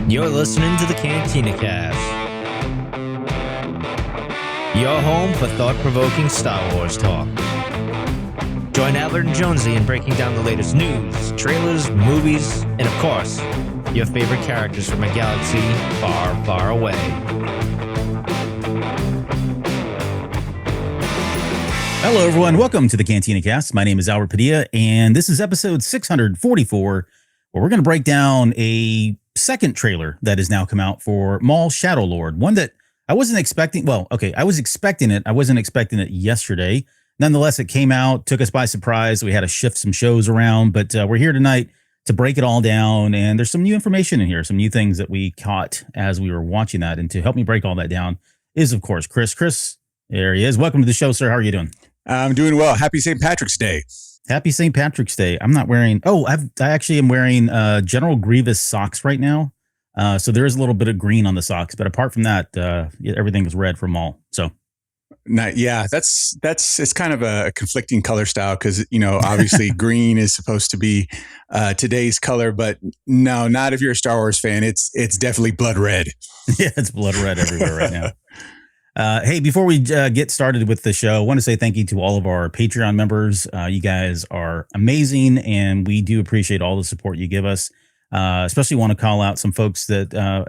You're listening to the Cantina Cast, your home for thought-provoking Star Wars talk. Join Adler and Jonesy in breaking down the latest news, trailers, movies, and of course, your favorite characters from a galaxy far, far away. Hello, everyone. Welcome to the Cantina Cast. My name is Albert Padilla, and this is episode 644, where we're going to break down a second trailer that has now come out for Maul Shadow Lord, one that I wasn't expecting. Well, okay, I was expecting it. I wasn't expecting it yesterday. Nonetheless, it came out, took us by surprise. We had to shift some shows around, but we're here tonight to break it all down. And there's some new information in here, some new things that we caught as we were watching that. And to help me break all that down is, of course, Chris. Chris, there he is. Welcome to the show, sir. How are you doing? I'm doing well. Happy St. Patrick's Day. Happy St. Patrick's Day. I'm not wearing, I actually am wearing General Grievous socks right now. So there is a little bit of green on the socks, but apart from that, everything is red from Maul. So. Yeah, it's kind of a conflicting color style because, obviously green is supposed to be today's color, but no, not if you're a Star Wars fan. It's definitely blood red. Yeah, it's blood red everywhere right now. Hey, before we get started with the show, I want to say thank you to all of our Patreon members. You guys are amazing, and we do appreciate all the support you give us. Especially want to call out some folks that are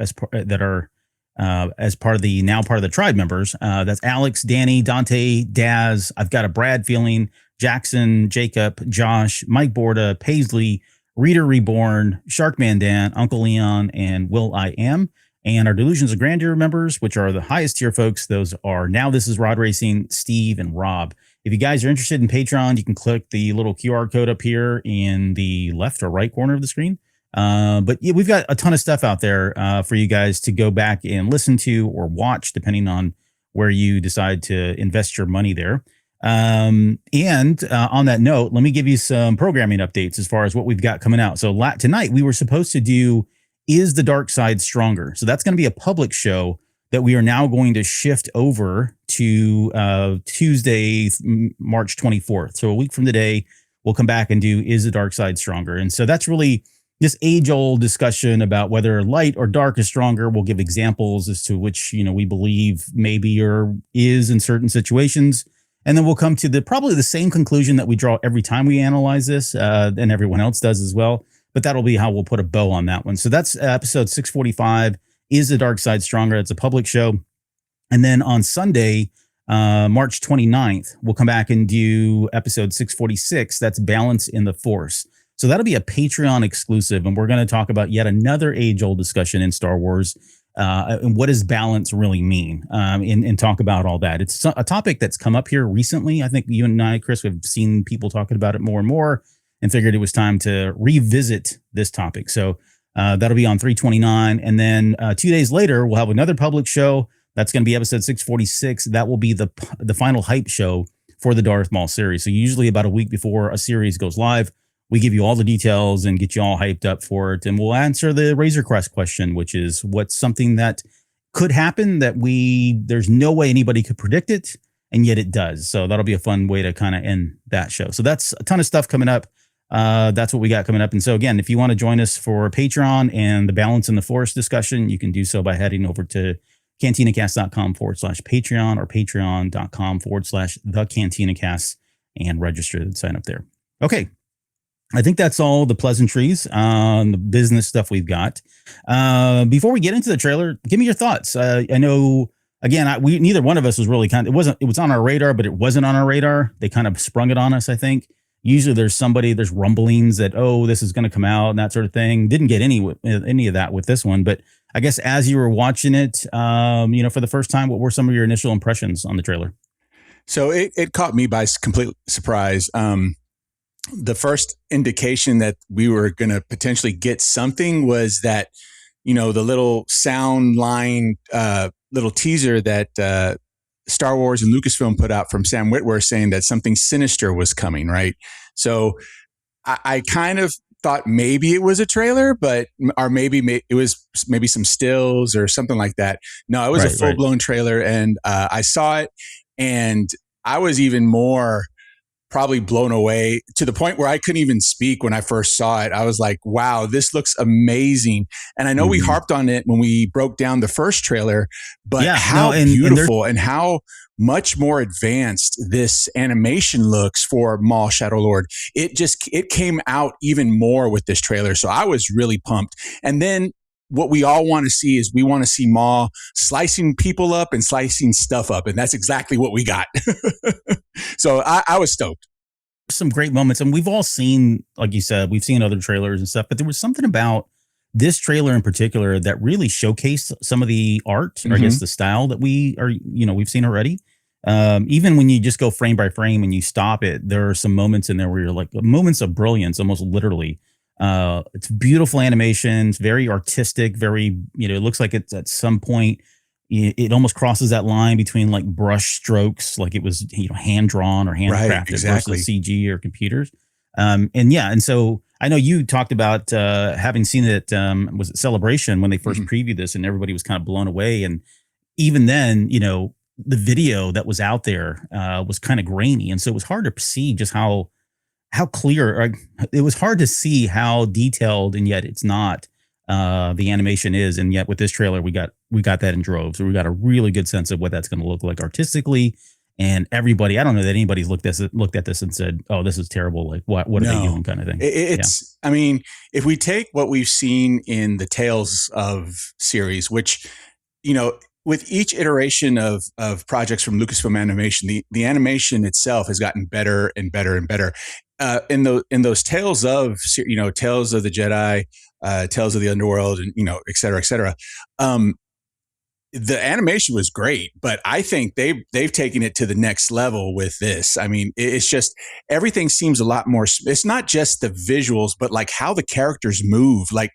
as part of the tribe members. That's Alex, Danny, Dante, Daz. I've got a Brad feeling, Jackson, Jacob, Josh, Mike Borda, Paisley, Reader Reborn, Sharkman Dan, Uncle Leon, and Will I Am. And our Delusions of Grandeur members, which are the highest tier folks, those are Now This Is Rod Racing, Steve, and Rob. If you guys are interested in Patreon, you can click the little QR code up here in the left or right corner of the screen. But yeah, we've got a ton of stuff out there for you guys to go back and listen to or watch, depending on where you decide to invest your money there. And on that note, let me give you some programming updates as far as what we've got coming out. So tonight we were supposed to do Is the Dark Side Stronger? So that's going to be a public show that we are now going to shift over to Tuesday, March 24th. So a week from today, we'll come back and do Is the Dark Side Stronger? And so that's really this age-old discussion about whether light or dark is stronger. We'll give examples as to which, we believe maybe or is in certain situations. And then we'll come to probably the same conclusion that we draw every time we analyze this, and everyone else does as well. But that'll be how we'll put a bow on that one. So that's episode 645, Is the Dark Side Stronger? It's a public show. And then on Sunday, March 29th, we'll come back and do episode 646. That's Balance in the Force. So that'll be a Patreon exclusive. And we're going to talk about yet another age-old discussion in Star Wars. And what does balance really mean? And talk about all that. It's a topic that's come up here recently. I think you and I, Chris, have seen people talking about it more and more, and figured it was time to revisit this topic. So that'll be on 3/29. And then 2 days later, we'll have another public show. That's going to be episode 646. That will be the final hype show for the Darth Maul series. So usually about a week before a series goes live, we give you all the details and get you all hyped up for it. And we'll answer the Razor Crest question, which is what's something that could happen that there's no way anybody could predict it, and yet it does. So that'll be a fun way to kind of end that show. So that's a ton of stuff coming up. That's what we got coming up. And so again, if you want to join us for Patreon and the Balance in the Force discussion, you can do so by heading over to cantinacast.com/Patreon or patreon.com/thecantinacast and register and sign up there. Okay. I think that's all the pleasantries on the business stuff we've got. Before we get into the trailer, give me your thoughts. I know, again, neither one of us was really it was on our radar, but it wasn't on our radar. They kind of sprung it on us, I think. Usually there's rumblings that, this is going to come out and that sort of thing. Didn't get any of that with this one. But I guess as you were watching it, for the first time, what were some of your initial impressions on the trailer? So it caught me by complete surprise. The first indication that we were going to potentially get something was that, the little sound line, little teaser that Star Wars and Lucasfilm put out from Sam Witwer saying that something sinister was coming, right? So I kind of thought maybe it was a trailer, or maybe it was maybe some stills or something like that. No, it was a full-blown trailer, and I saw it, and I was even more probably blown away to the point where I couldn't even speak when I first saw it. I was like, wow, this looks amazing. And I know we harped on it when we broke down the first trailer, but how beautiful and how much more advanced this animation looks for Maul Shadow Lord. It came out even more with this trailer. So I was really pumped. And then what we all want to see is we want to see Maul slicing people up and slicing stuff up. And that's exactly what we got. So I was stoked. Some great moments. And we've all seen, like you said, we've seen other trailers and stuff, but there was something about this trailer in particular that really showcased some of the art, or I guess the style that we've seen already. Even when you just go frame by frame and you stop it, there are some moments in there where you're like moments of brilliance, almost literally. It's beautiful animations, very artistic, very, it looks like it's at some point, it almost crosses that line between like brush strokes, like it was, hand drawn or handcrafted versus CG or computers. And so I know you talked about having seen it, was it Celebration when they first previewed this and everybody was kind of blown away. And even then, the video that was out there was kind of grainy. And so it was hard to see just how clear, it was hard to see how detailed and yet it's not the animation is. And yet with this trailer, we got that in droves. So we got a really good sense of what that's going to look like artistically. And everybody, I don't know that anybody's looked at this and said, "Oh, this is terrible." Like, what are they doing?" Kind of thing. I mean, if we take what we've seen in the Tales of series, which, with each iteration of projects from Lucasfilm Animation, the animation itself has gotten better and better and better. In those Tales of Tales of the Jedi, Tales of the Underworld, and et cetera, et cetera. The animation was great, but I think they've taken it to the next level with this. I mean, it's just everything seems a lot more. It's not just the visuals, but like how the characters move. Like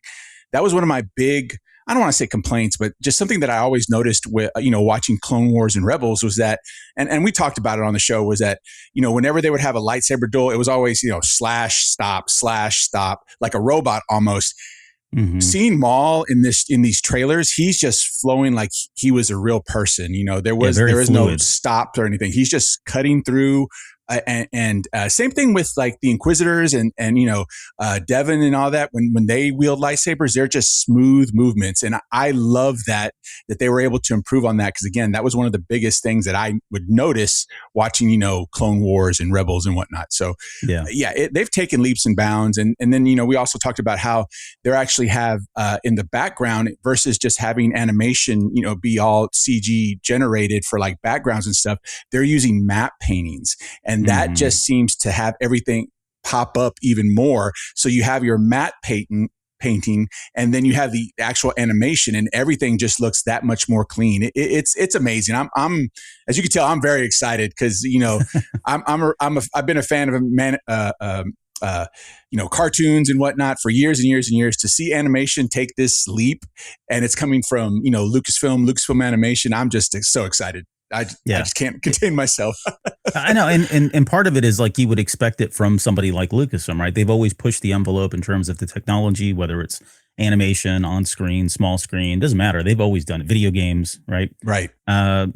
that was one of my big, I don't want to say complaints, but just something that I always noticed with, watching Clone Wars and Rebels was that, and we talked about it on the show, was that, whenever they would have a lightsaber duel, it was always, slash, stop, like a robot almost. Seeing Maul in these trailers, he's just flowing like he was a real person. There was no stop or anything. He's just cutting through. And same thing with like the Inquisitors and Devin and all that. When they wield lightsabers, they're just smooth movements, and I love that they were able to improve on that, because again, that was one of the biggest things that I would notice watching Clone Wars and Rebels and whatnot. So they've taken leaps and bounds, and then we also talked about how they actually have in the background versus just having animation be all CG generated for like backgrounds and stuff. They're using map paintings. And that just seems to have everything pop up even more. So you have your matte painting, and then you have the actual animation, and everything just looks that much more clean. It's amazing. I'm as you can tell, I'm very excited because I've been a fan of cartoons and whatnot for years and years and years. To see animation take this leap, and it's coming from Lucasfilm Animation. I'm just so excited. I just can't contain myself. I know. And part of it is like you would expect it from somebody like Lucasfilm, right? They've always pushed the envelope in terms of the technology, whether it's animation, on screen, small screen, doesn't matter. They've always done it. Video games, right? Right.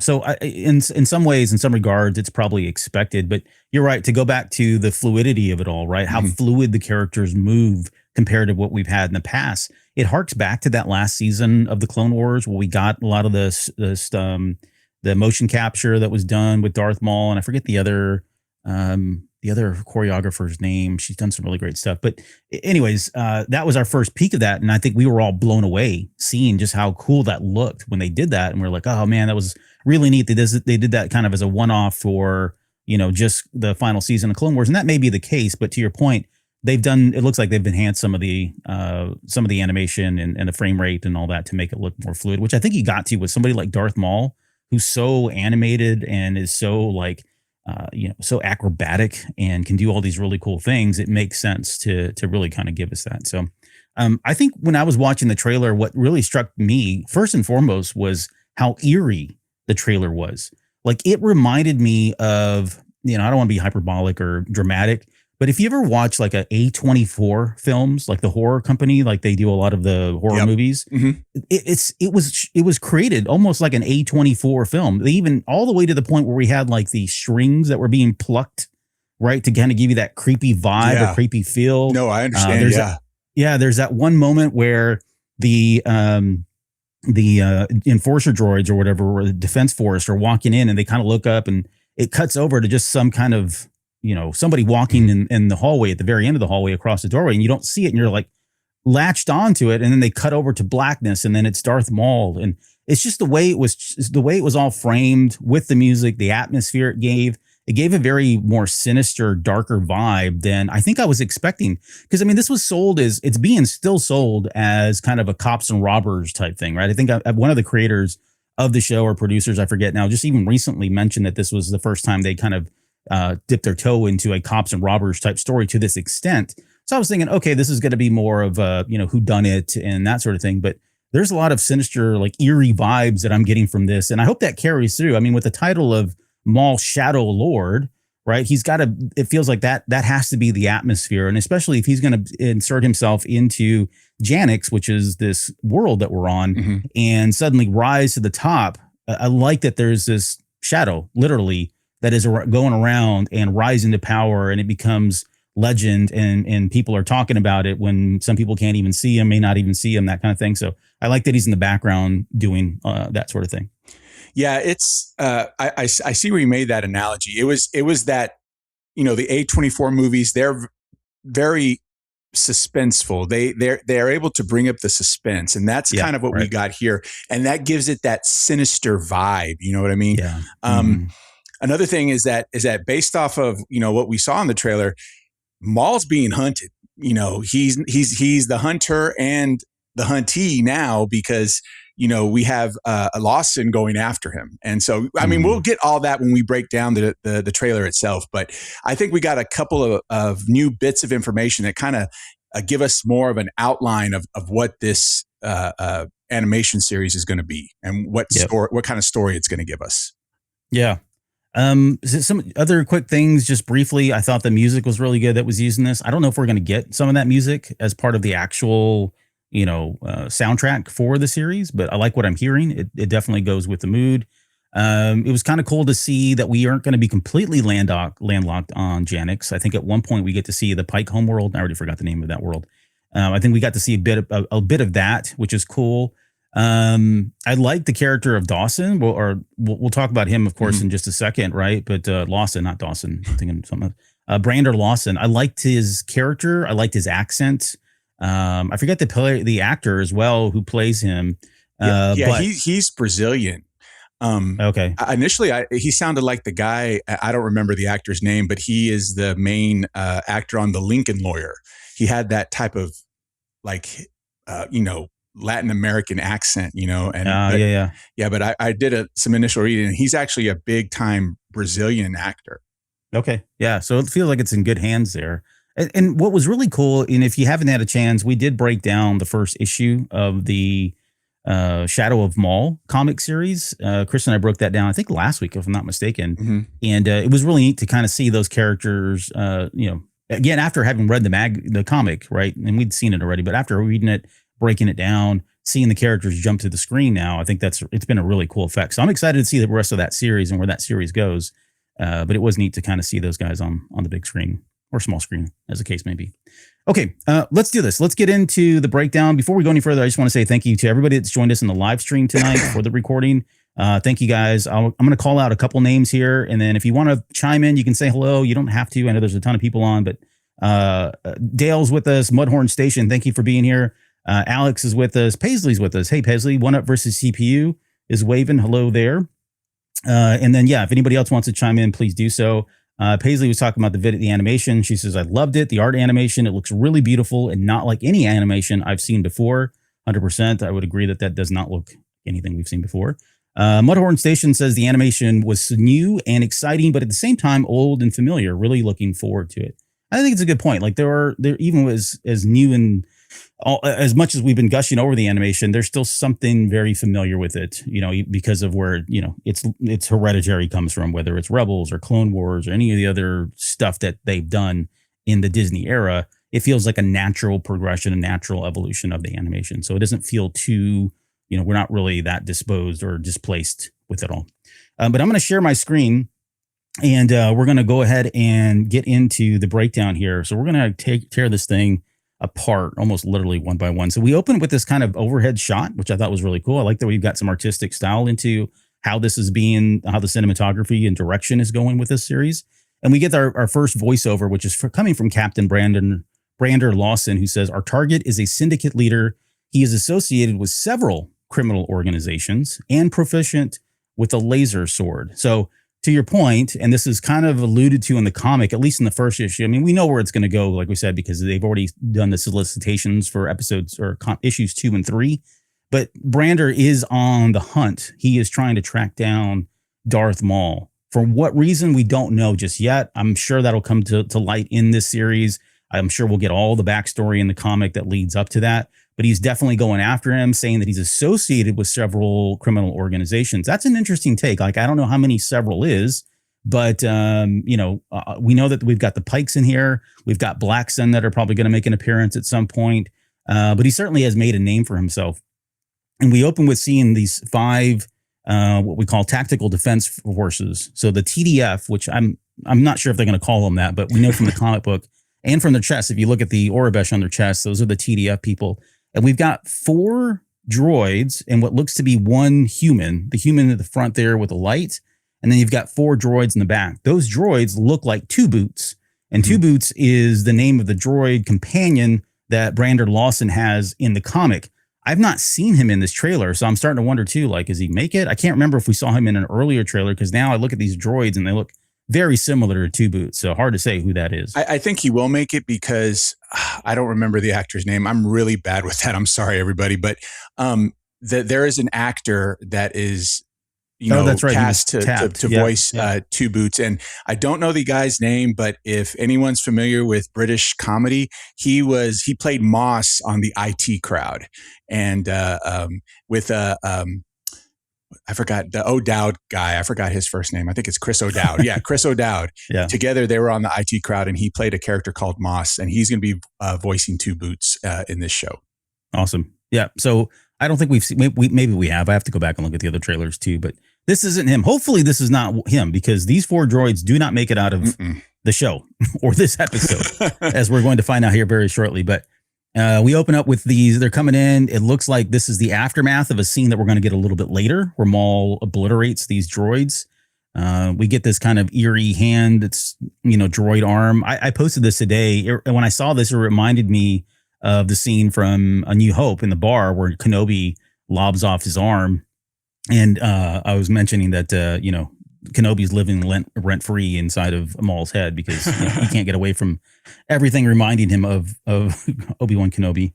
So in some ways, in some regards, it's probably expected. But you're right, to go back to the fluidity of it all, right? How fluid the characters move compared to what we've had in the past. It harks back to that last season of the Clone Wars where we got a lot of the motion capture that was done with Darth Maul, and I forget the other choreographer's name. She's done some really great stuff. But anyways, that was our first peek of that, and I think we were all blown away seeing just how cool that looked when they did that, and we're like, oh man, that was really neat. They did that kind of as a one-off for just the final season of Clone Wars, and that may be the case. But to your point, it looks like they've enhanced some of the animation and the frame rate and all that to make it look more fluid, which I think you got to with somebody like Darth Maul, who's so animated and is so so acrobatic and can do all these really cool things. It makes sense to really kind of give us that. So I think when I was watching the trailer, what really struck me first and foremost was how eerie the trailer was. Like it reminded me of, I don't want to be hyperbolic or dramatic, but if you ever watch like a A24 films, like the horror company, like they do a lot of the horror movies, it was created almost like an A24 film. They even all the way to the point where we had like the strings that were being plucked right? To kind of give you that creepy vibe or creepy feel. No, I understand. There's that one moment where the enforcer droids or whatever, or the defense force are walking in and they kind of look up and it cuts over to just some kind of, somebody walking in the hallway at the very end of the hallway across the doorway, and you don't see it and you're like latched onto it. And then they cut over to blackness and then it's Darth Maul. And it's just the way it was all framed with the music, the atmosphere it gave. It gave a very more sinister, darker vibe than I think I was expecting. Because, I mean, this was sold as, it's being still sold as kind of a cops and robbers type thing, right? I think one of the creators of the show or producers, I forget now, just even recently mentioned that this was the first time they kind of dipped their toe into a cops and robbers type story to this extent. So I was thinking, okay, this is going to be more of a, whodunit and that sort of thing. But there's a lot of sinister, like eerie vibes that I'm getting from this. And I hope that carries through. I mean, with the title of Maul Shadow Lord, right? It feels like that has to be the atmosphere. And especially if he's going to insert himself into Janix, which is this world that we're on, and suddenly rise to the top. I like that there's this shadow, literally, that is going around and rising to power, and it becomes legend, and people are talking about it when some people can't even see him, may not even see him, that kind of thing. So I like that he's in the background doing that sort of thing. Yeah, it's I see where you made that analogy. It was that, the A24 movies, they're very suspenseful. They're able to bring up the suspense, and that's kind of what we got here, and that gives it that sinister vibe. You know what I mean? Yeah. Another thing is that based off of what we saw in the trailer, Maul's being hunted. He's the hunter and the huntee now, because we have Lawson going after him. And so, I mean, we'll get all that when we break down the trailer itself. But I think we got a couple of new bits of information that kind of give us more of an outline of what this animation series is going to be, and what kind of story it's going to give us. Yeah. Some other quick things, just briefly. I thought the music was really good that was used in this. I don't know if we're going to get some of that music as part of the actual soundtrack for the series, but I like what I'm hearing. It definitely goes with the mood. It was kind of cool to see that we aren't going to be completely landlocked on Janix. I think at one point we get to see the Pike homeworld. I already forgot the name of that world. I think we got to see a bit of that, which is cool. I like the character of Dawson. We'll talk about him, of course, in just a second, right? But Lawson, not Dawson. I'm thinking something. Brander Lawson. I liked his character. I liked his accent. I forget the actor as well who plays him. But he's Brazilian. Okay. Initially, he sounded like the guy. I don't remember the actor's name, but he is the main actor on The Lincoln Lawyer. He had that type of Latin American accent, and but I did some initial reading, and he's actually a big time Brazilian actor. Okay. Yeah. So it feels like it's in good hands there. And what was really cool, and if you haven't had a chance, we did break down the first issue of the Shadow of Maul comic series. Chris and I broke that down, I think last week, if I'm not mistaken. And it was really neat to kind of see those characters, again, after having read the comic, right? And we'd seen it already, but after reading it, breaking it down, seeing the characters jump to the screen now, I think it's been a really cool effect. So I'm excited to see the rest of that series and where that series goes. But it was neat to kind of see those guys on the big screen, or small screen, as the case may be. Okay, let's do this. Let's get into the breakdown. Before we go any further, I just want to say thank you to everybody that's joined us in the live stream tonight for the recording. Thank you, guys. I'm going to call out a couple names here, and then if you want to chime in, you can say hello. You don't have to. I know there's a ton of people on, but Dale's with us. Mudhorn Station, thank you for being here. Alex is with us. Paisley's with us. Hey, Paisley, One Up versus CPU is waving. Hello there. And then, if anybody else wants to chime in, please do so. Paisley was talking about the animation. She says, I loved it. The art animation, it looks really beautiful and not like any animation I've seen before. 100%. I would agree that does not look anything we've seen before. Mudhorn Station says the animation was new and exciting, but at the same time, old and familiar. Really looking forward to it. I think it's a good point. Like there even was as new and as much as we've been gushing over the animation, there's still something very familiar with it, because of where, it's Hereditary comes from, whether it's Rebels or Clone Wars or any of the other stuff that they've done in the Disney era. It feels like a natural progression, a natural evolution of the animation. So it doesn't feel too, we're not really that disposed or displaced with it all. But I'm going to share my screen And we're going to go ahead and get into the breakdown here. So we're going to tear this thing apart almost literally one by one. So we open with this kind of overhead shot, which I thought was really cool. I like that we've got some artistic style into how this is being, how the cinematography and direction is going with this series. And we get our first voiceover, which is coming from Captain Brander Lawson, who says, our target is a syndicate leader. He is associated with several criminal organizations and proficient with a laser sword. So to your point, and this is kind of alluded to in the comic, at least in the first issue. I mean, we know where it's going to go, like we said, because they've already done the solicitations for episodes or issues 2 and 3. But Brander is on the hunt. He is trying to track down Darth Maul. For what reason, we don't know just yet. I'm sure that'll come to light in this series. I'm sure we'll get all the backstory in the comic that leads up to that. But he's definitely going after him, saying that he's associated with several criminal organizations. That's an interesting take. Like, I don't know how many several is, but, we know that we've got the Pikes in here. We've got Blackson that are probably going to make an appearance at some point. But he certainly has made a name for himself. And we open with seeing these 5 what we call tactical defense forces. So the TDF, which I'm not sure if they're going to call them that, but we know from the comic book and from their chest, if you look at the Aurebesh on their chest, those are the TDF people. And we've got 4 droids and what looks to be 1 human, the human at the front there with a light. And then you've got 4 droids in the back. Those droids look like 2 Boots. And 2 Boots is the name of the droid companion that Brander Lawson has in the comic. I've not seen him in this trailer, so I'm starting to wonder too, like, does he make it? I can't remember if we saw him in an earlier trailer, because now I look at these droids and they look very similar to 2 Boots. So hard to say who that is. I think he will make it because I don't remember the actor's name. I'm really bad with that. I'm sorry, everybody. But there is an actor that is, that's right, cast to voice 2 Boots. And I don't know the guy's name, but if anyone's familiar with British comedy, he played Moss on the IT Crowd. And with I forgot the O'Dowd guy. I forgot his first name. I think it's Chris O'Dowd. Yeah, Chris O'Dowd. Yeah. Together, they were on the IT Crowd, and he played a character called Moss, and he's going to be voicing 2 Boots in this show. Awesome. Yeah. So I don't think we've seen. Maybe we have. I have to go back and look at the other trailers too. But this isn't him. Hopefully, this is not him, because these 4 droids do not make it out of the show or this episode, as we're going to find out here very shortly. But we open up with these. They're coming in. It looks like this is the aftermath of a scene that we're going to get a little bit later, where Maul obliterates these droids. We get this kind of eerie hand. It's, droid arm. I posted this today. When I saw this, it reminded me of the scene from A New Hope in the bar where Kenobi lobs off his arm. And I was mentioning that, Kenobi's living rent-free inside of Maul's head, because he can't get away from everything reminding him of Obi-Wan Kenobi.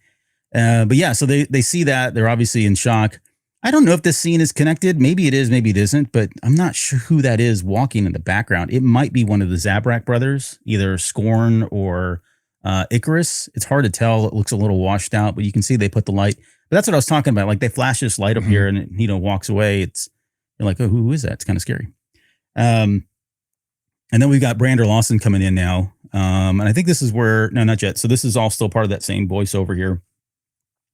But yeah, so they see that. They're obviously in shock. I don't know if this scene is connected. Maybe it is, maybe it isn't, but I'm not sure who that is walking in the background. It might be one of the Zabrak brothers, either Scorn or Icarus. It's hard to tell. It looks a little washed out, but you can see they put the light. But that's what I was talking about. Like, they flash this light up here and it, walks away. You're like, oh, who is that? It's kind of scary. And then we've got Brander Lawson coming in now. And I think this is where, no, not yet. So this is all still part of that same voiceover here.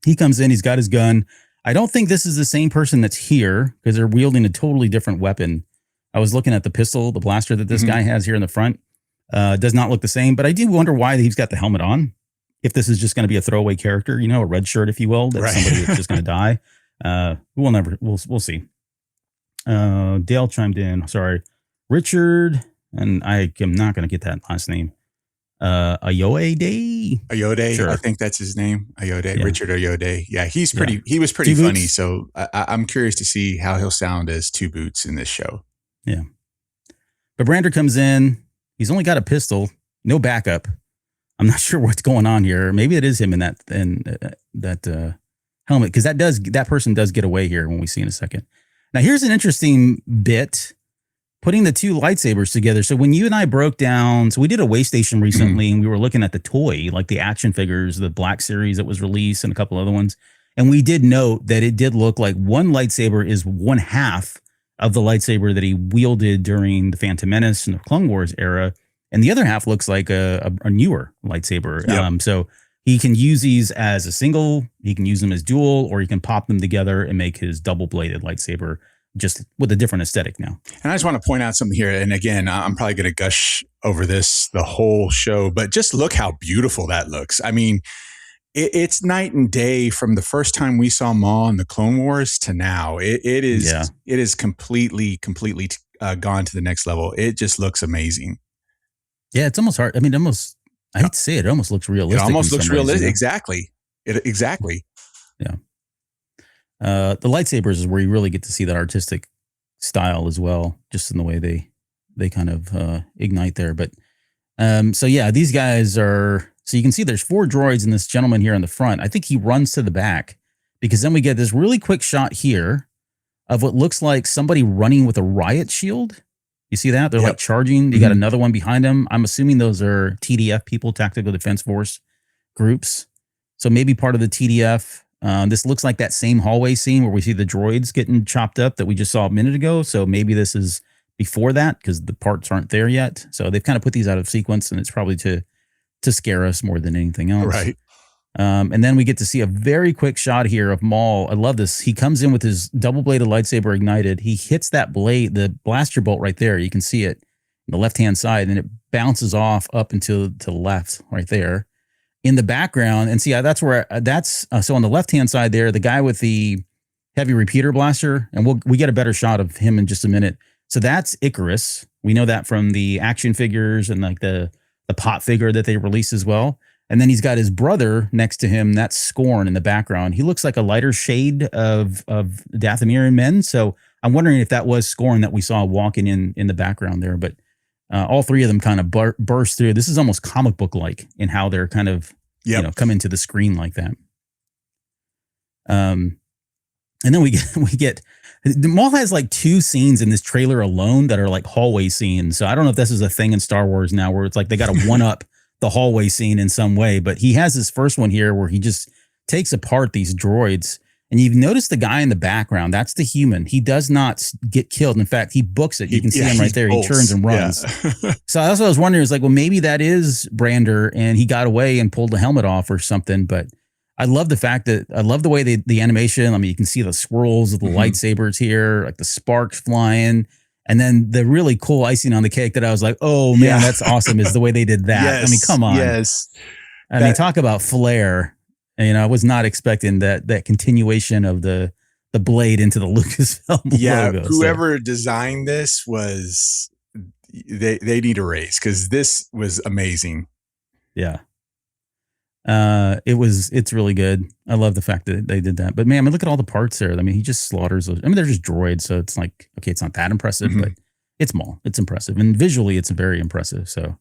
He comes in, he's got his gun. I don't think this is the same person that's here, because they're wielding a totally different weapon. I was looking at the pistol, the blaster that this guy has here in the front. Does not look the same, but I do wonder why he's got the helmet on. If this is just going to be a throwaway character, a red shirt, if you will, that's somebody that's just going to die. We'll see. Dale chimed in. Sorry, Richard, and I am not going to get that last name. Ayode. Sure. I think that's his name. Ayode. Yeah. Richard Ayode. Yeah, he was pretty funny. So I'm curious to see how he'll sound as 2 Boots in this show. Yeah. But Brander comes in. He's only got a pistol, no backup. I'm not sure what's going on here. Maybe it is him in that helmet, because that person does get away here when we see in a second. Now, here's an interesting bit, putting the 2 lightsabers together. So when you and I broke down, so we did a way station recently, and we were looking at the toy, like the action figures, the Black series that was released, and a couple other ones. And we did note that it did look like one lightsaber is 1/2 of the lightsaber that he wielded during the Phantom Menace and the Clone Wars era. And the other half looks like a newer lightsaber. Yep. So he can use these as a single, he can use them as dual, or he can pop them together and make his double-bladed lightsaber. just with a different aesthetic now. And I just want to point out something here. And again, I'm probably going to gush over this the whole show, but just look how beautiful that looks. I mean, it's night and day from the first time we saw Maul in the Clone Wars to now. It is completely gone to the next level. It just looks amazing. Yeah, it's almost hard. I mean, I hate to say it, it almost looks realistic. It almost looks realistic. You know? Exactly. Exactly. Yeah. The lightsabers is where you really get to see that artistic style as well, just in the way they kind of ignite there. But so yeah, these guys are, so you can see there's 4 droids and this gentleman here in the front. I think he runs to the back because then we get this really quick shot here of what looks like somebody running with a riot shield. You see that? They're like charging. You got another one behind them. I'm assuming those are TDF people, Tactical Defense Force groups. So maybe part of the TDF. This looks like that same hallway scene where we see the droids getting chopped up that we just saw a minute ago. So maybe this is before that because the parts aren't there yet. So they've kind of put these out of sequence, and it's probably to scare us more than anything else. Right. And then we get to see a very quick shot here of Maul. I love this. He comes in with his double-bladed lightsaber ignited. He hits that blade, the blaster bolt right there. You can see it on the left-hand side, and it bounces off up into to the left right there. In the background, and see, that's where so on the left-hand side there, the guy with the heavy repeater blaster, and we get a better shot of him in just a minute. So that's Icarus. We know that from the action figures and like the pot figure that they released as well. And then he's got his brother next to him. That's Scorn in the background. He looks like a lighter shade of Dathomirian men. So I'm wondering if that was Scorn that we saw walking in the background there. But all 3 of them kind of burst through. This is almost comic book like in how they're kind of coming to the screen like that. And then we get the Maul has like 2 scenes in this trailer alone that are like hallway scenes. So I don't know if this is a thing in Star Wars now where it's like they got to one up the hallway scene in some way, but he has this first one here where he just takes apart these droids. And you've noticed the guy in the background, that's the human. He does not get killed. In fact, he books it. You can see him right there. Bolts. He turns and runs. Yeah. So that's what I was wondering is like, well, maybe that is Brander and he got away and pulled the helmet off or something. But I love the fact that I love the way the animation. I mean, you can see the swirls of the lightsabers here, like the sparks flying. And then the really cool icing on the cake that I was like, oh man, that's awesome is the way they did that. Yes, I mean, come on. Yes. I mean, talk about flair. And, I was not expecting that continuation of the blade into the Lucasfilm logo. Whoever designed this was, they need a raise because this was amazing. Yeah. It's really good. I love the fact that they did that. But man, I mean, look at all the parts there. I mean, he just slaughters those. I mean, they're just droids, so it's like, okay, it's not that impressive, but it's Maul. It's impressive. And visually it's very impressive. So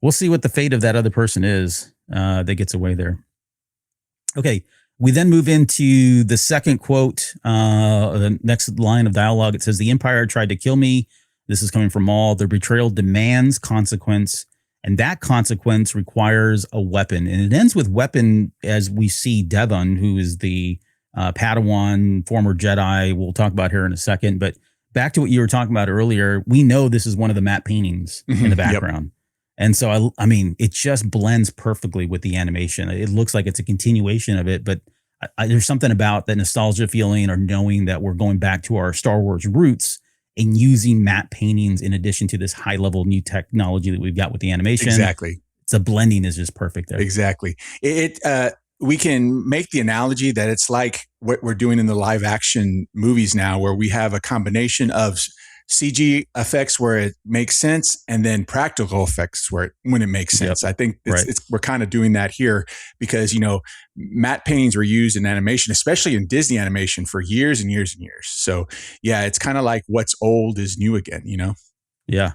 we'll see what the fate of that other person is that gets away there. Okay. We then move into the second quote, the next line of dialogue. It says, "The Empire tried to kill me." This is coming from Maul. "The betrayal demands consequence. And that consequence requires a weapon." And it ends with weapon as we see Devon, who is the Padawan, former Jedi. We'll talk about her in a second. But back to what you were talking about earlier, we know this is one of the matte paintings in the background. And so, I mean, it just blends perfectly with the animation. It looks like it's a continuation of it. But there's something about that nostalgia feeling or knowing that we're going back to our Star Wars roots and using matte paintings in addition to this high level new technology that we've got with the animation. Exactly. The blending is just perfect there. Exactly. We can make the analogy that it's like what we're doing in the live action movies now, where we have a combination of CG effects where it makes sense and then practical effects when it makes sense. I think we're kind of doing that here because, matte paintings were used in animation, especially in Disney animation for years and years and years. So yeah, it's kind of like what's old is new again, Yeah.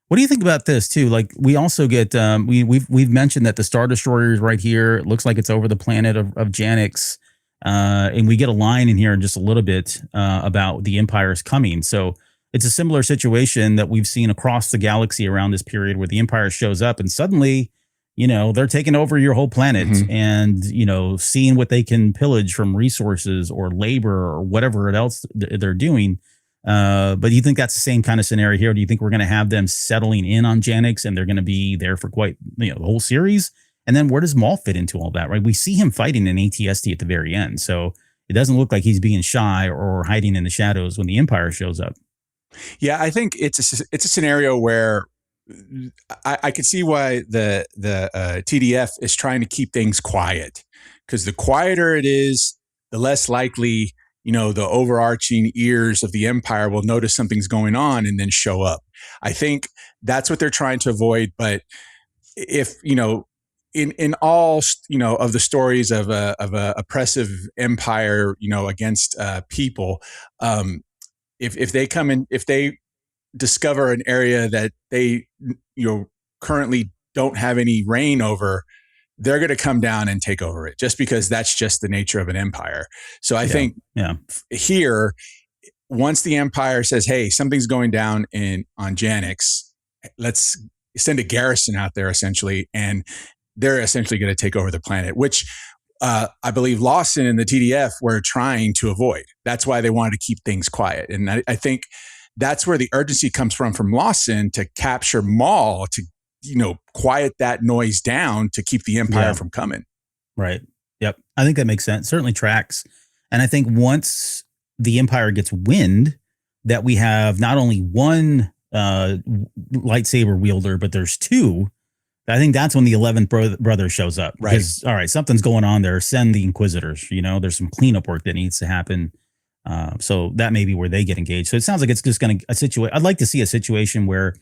What do you think about this too? Like we also get, we've mentioned that the Star Destroyer is right here. It looks like it's over the planet of Janix. And we get a line in here in just a little bit about the Empire is coming. So it's a similar situation that we've seen across the galaxy around this period where the Empire shows up and suddenly, they're taking over your whole planet and, seeing what they can pillage from resources or labor or whatever else they're doing. But do you think that's the same kind of scenario here? Do you think we're going to have them settling in on Janix and they're going to be there for quite, the whole series? And then where does Maul fit into all that, right? We see him fighting in ATST at the very end. So it doesn't look like he's being shy or hiding in the shadows when the Empire shows up. Yeah, I think it's a scenario where I could see why the TDF is trying to keep things quiet, because the quieter it is, the less likely, the overarching ears of the Empire will notice something's going on and then show up. I think that's what they're trying to avoid. But if, in all, of the stories of a oppressive empire, against people, if they come in, if they discover an area that they currently don't have any reign over, they're going to come down and take over it, just because that's just the nature of an empire. So I think here, once the Empire says, hey, something's going down on Janix, let's send a garrison out there, essentially, and they're essentially going to take over the planet, which I believe Lawson and the TDF were trying to avoid. That's why they wanted to keep things quiet. And I think that's where the urgency comes from Lawson to capture Maul, to, quiet that noise down, to keep the Empire from coming. Right. Yep. I think that makes sense. Certainly tracks. And I think once the Empire gets wind that we have not only one lightsaber wielder, but there's two, I think that's when the 11th brother shows up. Right. Because, all right, something's going on there. Send the Inquisitors. There's some cleanup work that needs to happen. So that may be where they get engaged. So it sounds like it's just going to I'd like to see a situation where,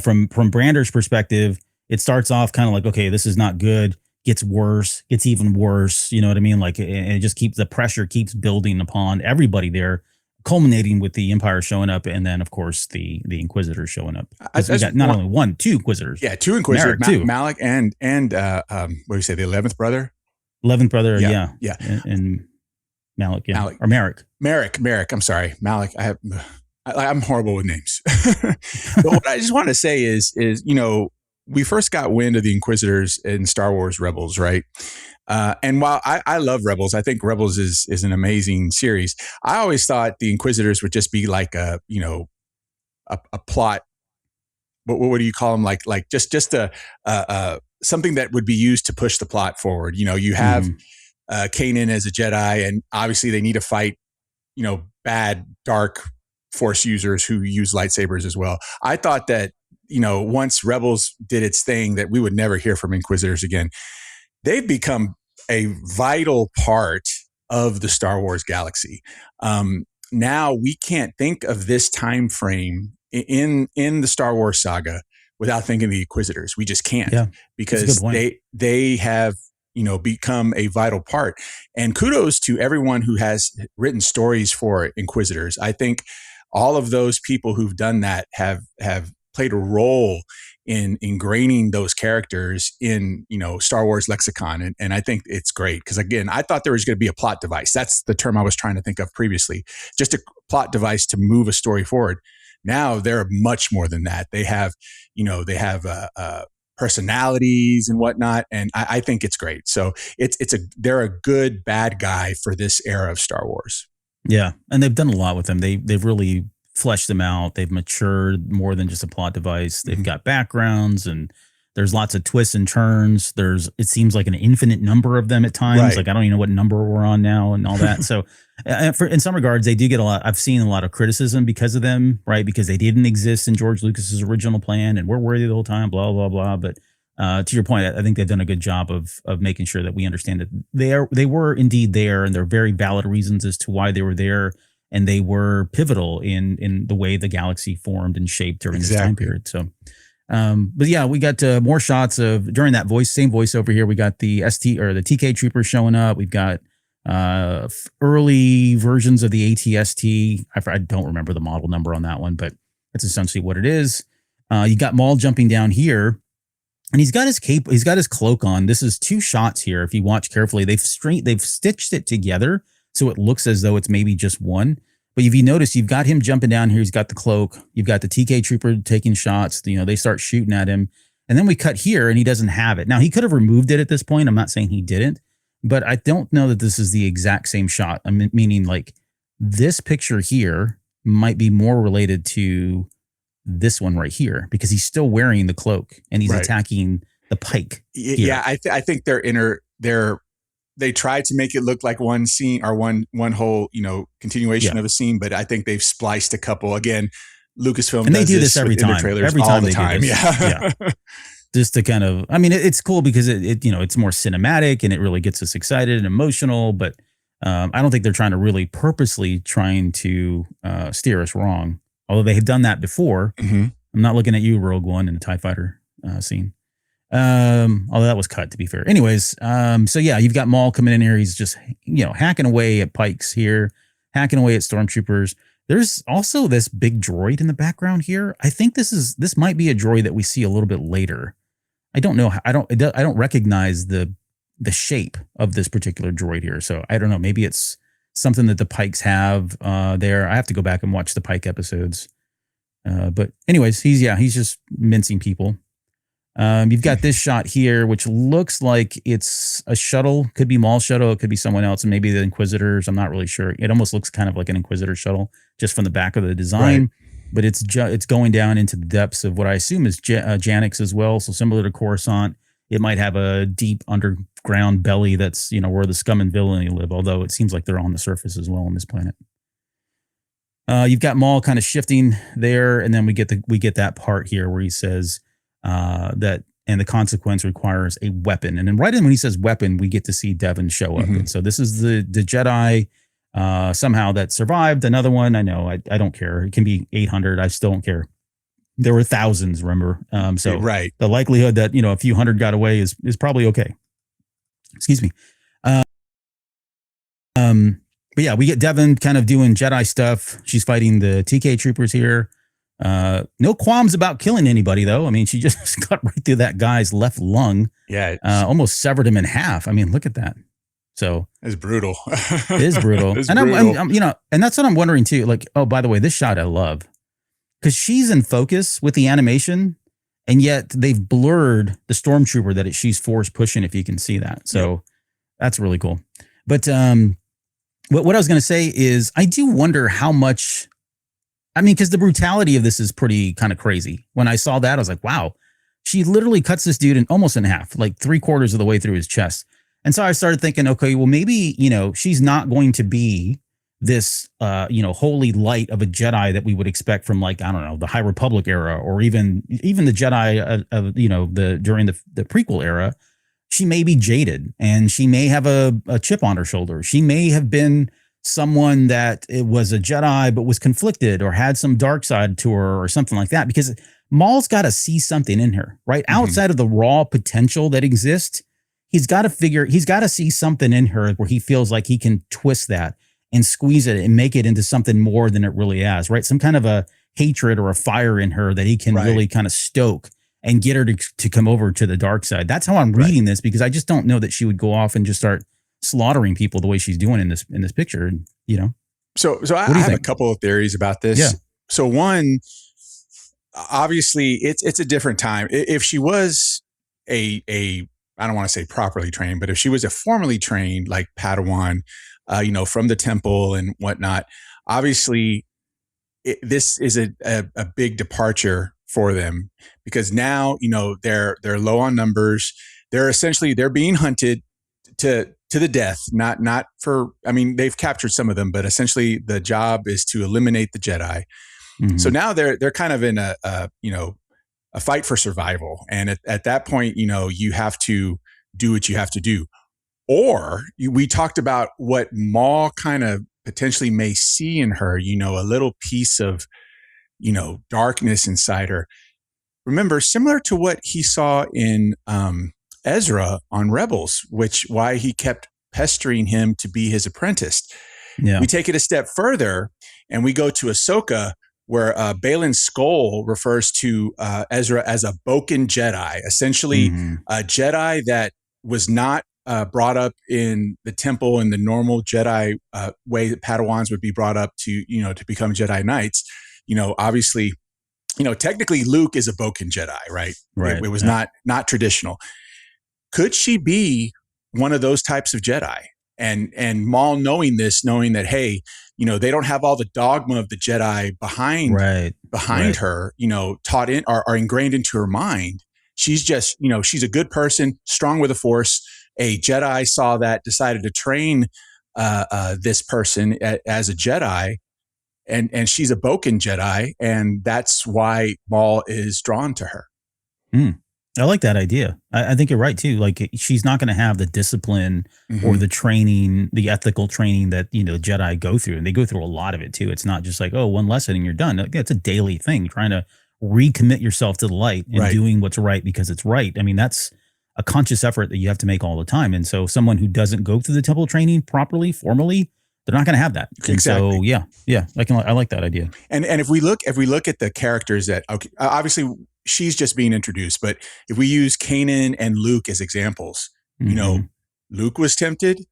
from Brander's perspective, it starts off kind of like, okay, this is not good, gets worse, gets even worse. You know what I mean? Like, and it just keeps, the pressure keeps building upon everybody there, culminating with the Empire showing up, and then of course the Inquisitors showing up. We got not only two Inquisitors. Yeah, two Inquisitors. Too. Malik and what do you say, the 11th brother? 11th brother, yeah. And Malik, yeah. Malik. Or Merrick. Merrick. I'm sorry, Malik. I'm horrible with names. But what I just want to say is we first got wind of the Inquisitors in Star Wars Rebels, right? And while I love Rebels, I think Rebels is an amazing series. I always thought the Inquisitors would just be like a plot. What do you call them? Like just a something that would be used to push the plot forward. You have Kanan as a Jedi, and obviously they need to fight, bad dark Force users who use lightsabers as well. I thought that once Rebels did its thing, that we would never hear from Inquisitors again. They've become a vital part of the Star Wars galaxy. Now we can't think of this time frame in the Star Wars saga without thinking of the Inquisitors. We just can't, because they have become a vital part. And kudos to everyone who has written stories for Inquisitors. I think all of those people who've done that have played a role in ingraining those characters in, Star Wars lexicon. And I think it's great, because again, I thought there was going to be a plot device. That's the term I was trying to think of previously. Just a plot device to move a story forward. Now they're much more than that. They have, personalities and whatnot. And I think it's great. So they're a good bad guy for this era of Star Wars. Yeah. And they've done a lot with them. They've really fleshed them out. They've matured more than just a plot device. They've got backgrounds, and there's lots of twists and turns. It seems like an infinite number of them at times. Right. Like, I don't even know what number we're on now and all that. So in some regards, they do get a lot. I've seen a lot of criticism because of them, right? Because they didn't exist in George Lucas's original plan, and we're worthy the whole time, blah, blah, blah. But to your point, I think they've done a good job of making sure that we understand that they were indeed there, and there are very valid reasons as to why they were there. And they were pivotal in the way the galaxy formed and shaped during this time period. So, but yeah, we got more shots of during that same voiceover here. We got the the TK troopers showing up. We've got early versions of the ATST. I don't remember the model number on that one, but that's essentially what it is. You got Maul jumping down here, and he's got his cape. He's got his cloak on. This is two shots here. If you watch carefully, they've stitched it together, so it looks as though it's maybe just one. But if you notice, you've got him jumping down here. He's got the cloak. You've got the TK trooper taking shots. They start shooting at him. And then we cut here, and he doesn't have it. Now, he could have removed it at this point. I'm not saying he didn't. But I don't know that this is the exact same shot. I mean, meaning like this picture here might be more related to this one right here, because he's still wearing the cloak, and he's attacking the pike. Yeah, I think they're they tried to make it look like one scene or one whole, continuation of a scene, but I think they've spliced a couple. Again, Lucasfilm and they does do this every in their time. trailers Every all time the they time. do this. Yeah. Just to kind of, I mean, it's cool because it's more cinematic and it really gets us excited and emotional. But I don't think they're trying to really purposely trying to steer us wrong. Although they have done that before. Mm-hmm. I'm not looking at you, Rogue One, in the TIE Fighter scene. Although that was cut, to be fair. Anyways, so yeah, you've got Maul coming in here. He's just, hacking away at Pikes here, hacking away at stormtroopers. There's also this big droid in the background here. I think this might be a droid that we see a little bit later. I don't know. I don't recognize the shape of this particular droid here. So I don't know. Maybe it's something that the Pikes have there. I have to go back and watch the Pike episodes. But anyways, he's just mincing people. You've got this shot here, which looks like it's a shuttle. Could be Maul's shuttle. It could be someone else, and maybe the Inquisitors. I'm not really sure. It almost looks kind of like an Inquisitor shuttle, just from the back of the design. Right. But it's going down into the depths of what I assume is Janix as well. So similar to Coruscant, it might have a deep underground belly that's where the scum and villainy live. Although it seems like they're on the surface as well on this planet. You've got Maul kind of shifting there, and then we get that part here where he says that, and the consequence requires a weapon. And then right in when he says weapon, we get to see Devin show up. Mm-hmm. And so this is the Jedi somehow that survived. Another one, I know, I don't care. It can be 800. I still don't care. There were thousands, remember? So right. The likelihood that, a few hundred got away is probably okay. Excuse me. But yeah, we get Devin kind of doing Jedi stuff. She's fighting the TK troopers here. No qualms about killing anybody, though. I mean, she just cut right through that guy's left lung. Yeah. Almost severed him in half. I mean, look at that. So it's brutal. It is brutal. It's and brutal. I'm and that's what I'm wondering too. Like, oh, by the way, this shot I love because she's in focus with the animation, and yet they've blurred the stormtrooper that she's force pushing. If you can see that, so that's really cool. But what I was going to say is, I do wonder how much. I mean, because the brutality of this is pretty kind of crazy. When I saw that, I was like, wow, she literally cuts this dude almost in half, like 3/4 of the way through his chest. And so I started thinking, okay, well, maybe, she's not going to be this, holy light of a Jedi that we would expect from, like, I don't know, the High Republic era, or even the Jedi of during the prequel era. She may be jaded, and she may have a chip on her shoulder. She may have been someone that it was a Jedi but was conflicted or had some dark side to her or something like that, because Maul's got to see something in her, right? Mm-hmm. Outside of the raw potential that exists, he's got to see something in her where he feels like he can twist that and squeeze it and make it into something more than it really is, right? Some kind of a hatred or a fire in her that he can really kind of stoke and get her to come over to the dark side. That's how I'm reading this, because I just don't know that she would go off and just start slaughtering people the way she's doing in this picture, So I have a couple of theories about this. Yeah. So one, obviously it's a different time. If she was a I don't want to say properly trained, but if she was a formally trained, like Padawan, from the temple and whatnot, obviously this is a big departure for them, because now, they're low on numbers. They're being hunted to the death, not for, I mean, they've captured some of them, but essentially the job is to eliminate the Jedi. Mm-hmm. So now they're kind of in a fight for survival. And at that point, you have to do what you have to do. Or we talked about what Maul kind of potentially may see in her, a little piece of, darkness inside her. Remember, similar to what he saw in Ezra on Rebels, why he kept pestering him to be his apprentice. Yeah. We take it a step further and we go to Ahsoka, where Balin's skull refers to Ezra as a Boken Jedi, essentially a Jedi that was not brought up in the temple in the normal Jedi way that Padawans would be brought up to become Jedi Knights. Obviously, technically Luke is a Boken Jedi, right? Right. It was not traditional. Could she be one of those types of Jedi? And Maul knowing that, hey, they don't have all the dogma of the Jedi behind her, taught in or ingrained into her mind. She's just, she's a good person, strong with the Force, a Jedi saw that, decided to train this person as a Jedi, and she's a Boken Jedi, and that's why Maul is drawn to her. I like that idea. I think you're right too. Like she's not going to have the discipline or the training, the ethical training that Jedi go through, and they go through a lot of it too. It's not just like, oh, one lesson and you're done. It's a daily thing, trying to recommit yourself to the light and doing what's right because it's right. I mean, that's a conscious effort that you have to make all the time. And so someone who doesn't go through the temple training properly, formally, they're not going to have that. And exactly. So yeah, I like that idea. And if we look at the characters that, okay, obviously she's just being introduced, but if we use Kanan and Luke as examples, Luke was tempted,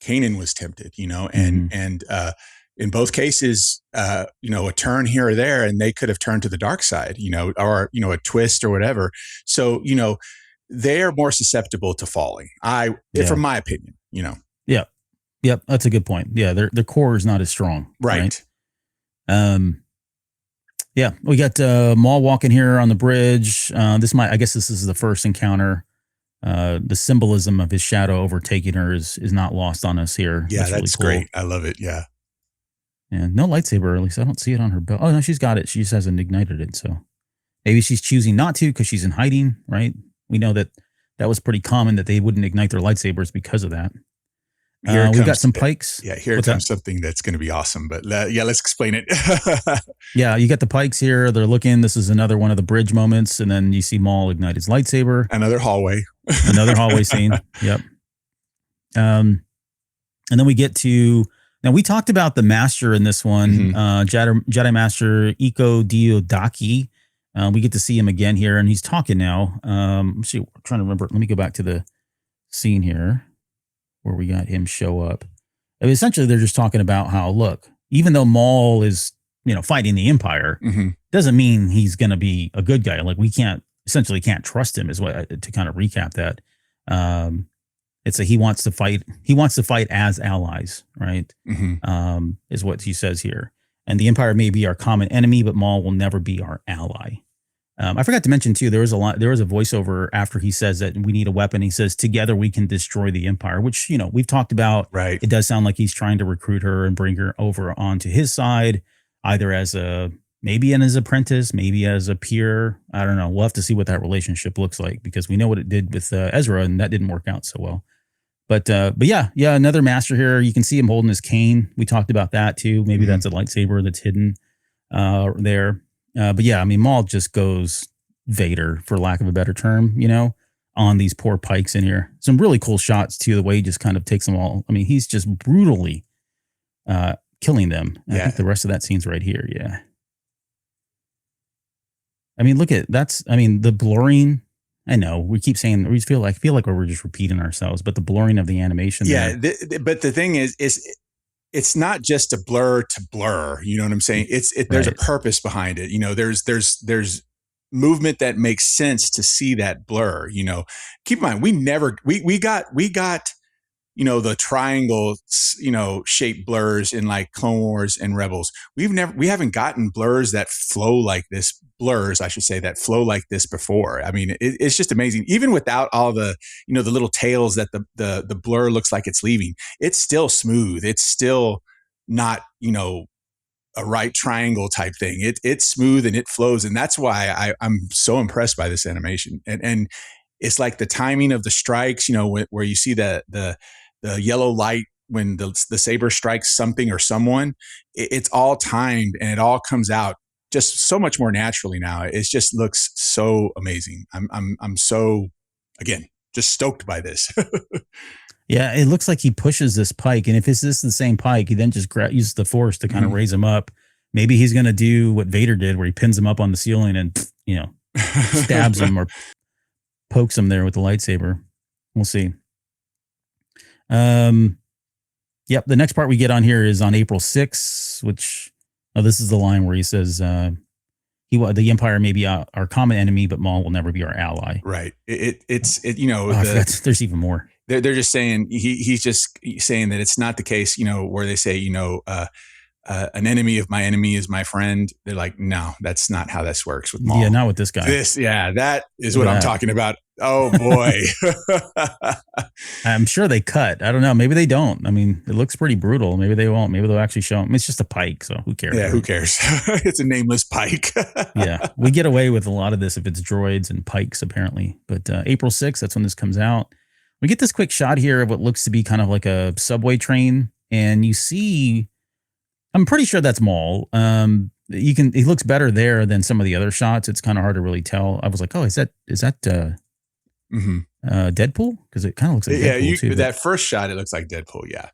Kanan was tempted, and in both cases, a turn here or there, and they could have turned to the dark side, or a twist or whatever. So they are more susceptible to falling. From my opinion, Yeah. Yep, that's a good point. Yeah, their core is not as strong. Right. Yeah, we got Maul walking here on the bridge. I guess this is the first encounter. The symbolism of his shadow overtaking her is not lost on us here. Yeah, that's really cool. Great. I love it. Yeah. And no lightsaber, at least I don't see it on her belt. Oh no, she's got it. She just hasn't ignited it. So maybe she's choosing not to because she's in hiding, right? We know that was pretty common that they wouldn't ignite their lightsabers because of that. We've got some pikes. Yeah, here comes something that's going to be awesome. But let's explain it. Yeah, you got the pikes here. They're looking. This is another one of the bridge moments. And then you see Maul ignite his lightsaber. Another hallway. Another hallway scene. Yep. And then we get to, now we talked about the master in this one, Jedi Master Iko Diodaki. We get to see him again here, and he's talking now. Let's see, I'm trying to remember. Let me go back to the scene here where we got him show up. I mean, essentially, they're just talking about how, look, even though Maul is, fighting the Empire, doesn't mean he's going to be a good guy. Like we can't trust him is what, to kind of recap that. It's he wants to fight as allies, right? Is what he says here. And the Empire may be our common enemy, but Maul will never be our ally. I forgot to mention too, there was a voiceover after he says that we need a weapon. He says, together we can destroy the Empire, which, we've talked about. Right. It does sound like he's trying to recruit her and bring her over onto his side, either as maybe as an apprentice, maybe as a peer. I don't know. We'll have to see what that relationship looks like because we know what it did with Ezra, and that didn't work out so well. But yeah, another master here. You can see him holding his cane. We talked about that too. Maybe that's a lightsaber that's hidden there. But yeah, I mean, Maul just goes Vader, for lack of a better term, on these poor pikes in here. Some really cool shots too. The way he just kind of takes them all. I mean, he's just brutally killing them. I think the rest of that scene's right here. Yeah. I mean, look at the blurring. I know we keep saying I feel like we're just repeating ourselves, but the blurring of the animation. Yeah, but the thing is it's not just a blur to blur. You know what I'm saying? There's a purpose behind it. There's movement that makes sense to see that blur. Keep in mind we got the triangle shaped blurs in like Clone Wars and Rebels. We haven't gotten blurs that flow like this. Blurs, I should say, that flow like this before. I mean, it's just amazing. Even without all the the little tails that the blur looks like it's leaving, it's still smooth. It's still not a right triangle type thing. It's smooth and it flows, and that's why I'm so impressed by this animation. And it's like the timing of the strikes. Where you see the yellow light when the saber strikes something or someone. It's all timed and it all comes out just so much more naturally now. It just looks so amazing. I'm so, again, just stoked by this. Yeah, it looks like he pushes this pike, and if it's the same pike, he then just uses the Force to kind of raise him up. Maybe he's going to do what Vader did, where he pins him up on the ceiling and stabs him or pokes him there with the lightsaber. We'll see. Yep. The next part we get on here is on April 6th, which. Oh, this is the line where he says, the Empire may be our common enemy, but Maul will never be our ally. Right. There's even more. They're just saying, he's just saying that it's not the case, where they say, an enemy of my enemy is my friend. They're like, no, that's not how this works with Maul. Yeah, not with this guy. That is what I'm talking about. Oh boy. I'm sure they cut. I don't know. Maybe they don't. I mean, it looks pretty brutal. Maybe they won't. Maybe they'll actually show them. It's just a pike, so who cares? Yeah, right? who cares? It's a nameless pike. Yeah, we get away with a lot of this if it's droids and pikes, apparently. But April 6th, that's when this comes out. We get this quick shot here of what looks to be kind of like a subway train, and you see, I'm pretty sure that's Maul. It looks better there than some of the other shots. It's kind of hard to really tell. I was like, oh, is that Deadpool? Because it kind of looks like Deadpool too. That first shot, it looks like Deadpool. Yeah,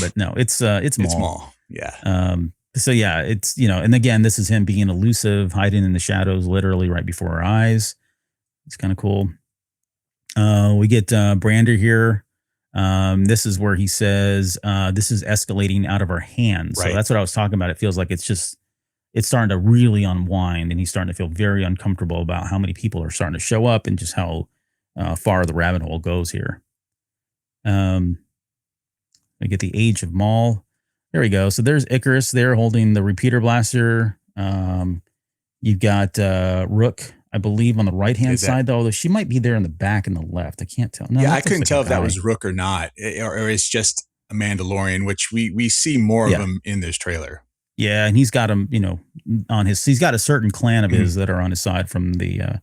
but no, it's Maul. It's Maul. Yeah. So yeah, it's, and again, this is him being elusive, hiding in the shadows, literally right before our eyes. It's kind of cool. We get Brander here. This is where he says, this is escalating out of our hands. Right. So that's what I was talking about. It feels like it's starting to really unwind, and he's starting to feel very uncomfortable about how many people are starting to show up and just how far the rabbit hole goes here. We get the Age of Maul. There we go. So there's Icarus there holding the repeater blaster. You've got Rook, I believe, on the right-hand side, though. Although she might be there in the back and the left. I can't tell. No, yeah, I couldn't tell if that was Rook or not, or it's just a Mandalorian, which we see more of him in this trailer. Yeah, and he's got him, he's got a certain clan of his that are on his side from the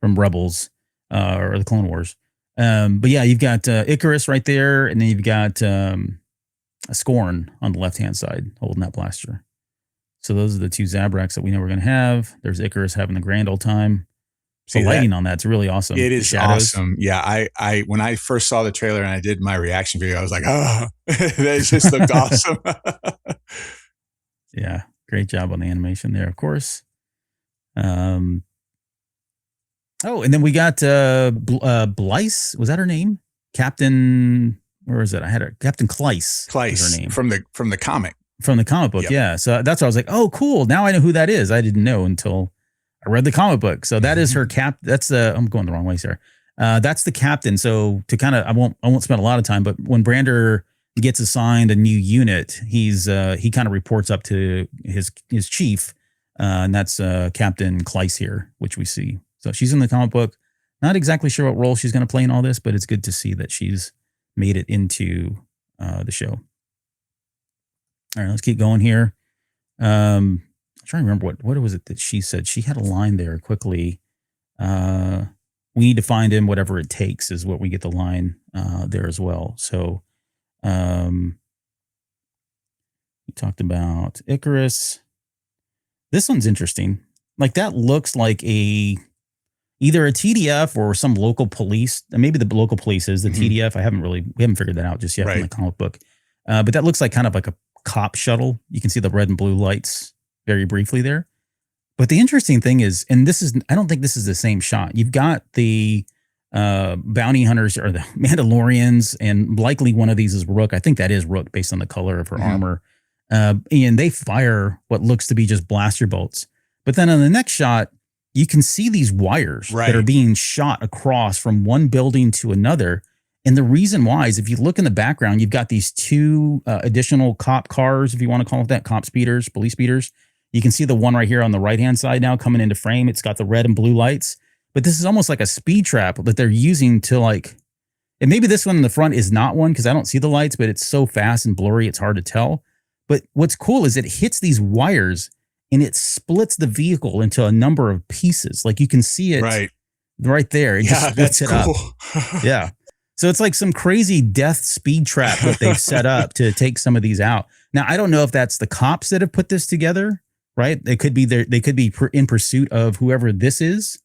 from Rebels or the Clone Wars. But yeah, you've got Icarus right there, and then you've got a Scorn on the left-hand side holding that blaster. So those are the two Zabraks that we know we're going to have. There's Icarus having the grand old time. The lighting on that's really awesome. It is awesome. Yeah, I when I first saw the trailer and I did my reaction video, I was like, oh, that just looked awesome. Yeah, great job on the animation there, of course. Oh, and then we got Blyce. Was that her name? Captain, where is it? I had her. Captain Kleiss. Kleiss, her name. From the comic. From the comic book, yeah. So that's why I was like, oh, cool. Now I know who that is. I didn't know until I read the comic book. So that is her cap. That's I'm going the wrong way, sir. That's the captain. So to kind of, I won't spend a lot of time, but when Brander gets assigned a new unit, he kind of reports up to his chief, and that's Captain Kleiss here, which we see. So she's in the comic book. Not exactly sure what role she's going to play in all this, but it's good to see that she's made it into the show. All right, let's keep going here. I'm trying to remember what was it that she said. She had a line there quickly. We need to find him, whatever it takes, is what we get the line there as well. So we talked about Icarus. This one's interesting. Like that looks like either a TDF or some local police. Maybe the local police is the TDF. We haven't figured that out just yet from the comic book. But that looks like kind of like a cop shuttle. You can see the red and blue lights very briefly there. But the interesting thing is, and I don't think this is the same shot. You've got the bounty hunters or the Mandalorians, and likely one of these is Rook. I think that is Rook based on the color of her armor. And they fire what looks to be just blaster bolts. But then on the next shot, you can see these wires that are being shot across from one building to another. And the reason why is if you look in the background, you've got these two additional cop cars, if you want to call it that, cop speeders, police speeders. You can see the one right here on the right-hand side now coming into frame. It's got the red and blue lights. But this is almost like a speed trap that they're using to and maybe this one in the front is not one because I don't see the lights, but it's so fast and blurry, it's hard to tell. But what's cool is it hits these wires and it splits the vehicle into a number of pieces. Like you can see it right there. It just splits it up. Yeah. So it's like some crazy death speed trap that they've set up to take some of these out. Now, I don't know if that's the cops that have put this together, right? They could be in pursuit of whoever this is,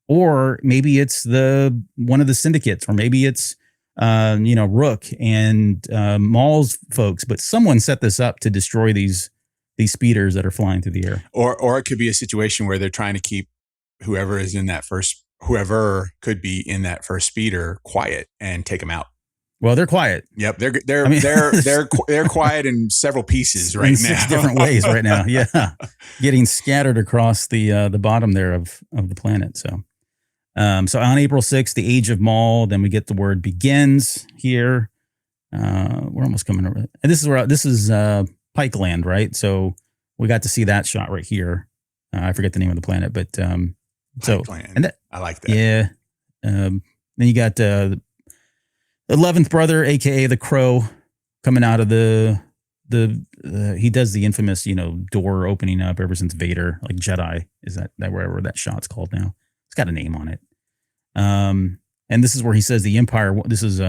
or maybe it's one of the syndicates, or maybe it's Rook and Maul's folks. But someone set this up to destroy these speeders that are flying through the air. Or it could be a situation where they're trying to keep whoever could be in that first speeder quiet and take them out. Well, they're quiet. Yep, they're quiet in several pieces right now. 6 different ways right now. Yeah, getting scattered across the bottom there of the planet. So on April 6th, the Age of Maul. Then we get the word begins here. We're almost coming over. And this is Pike Land, right? So we got to see that shot right here. I forget the name of the planet, but Pike Land. I like that. Yeah. Then you got the 11th brother, aka the Crow, coming out of he does the infamous, door opening up ever since Vader, like Jedi. Is that wherever that shot's called now? It's got a name on it. And this is where he says the Empire. This is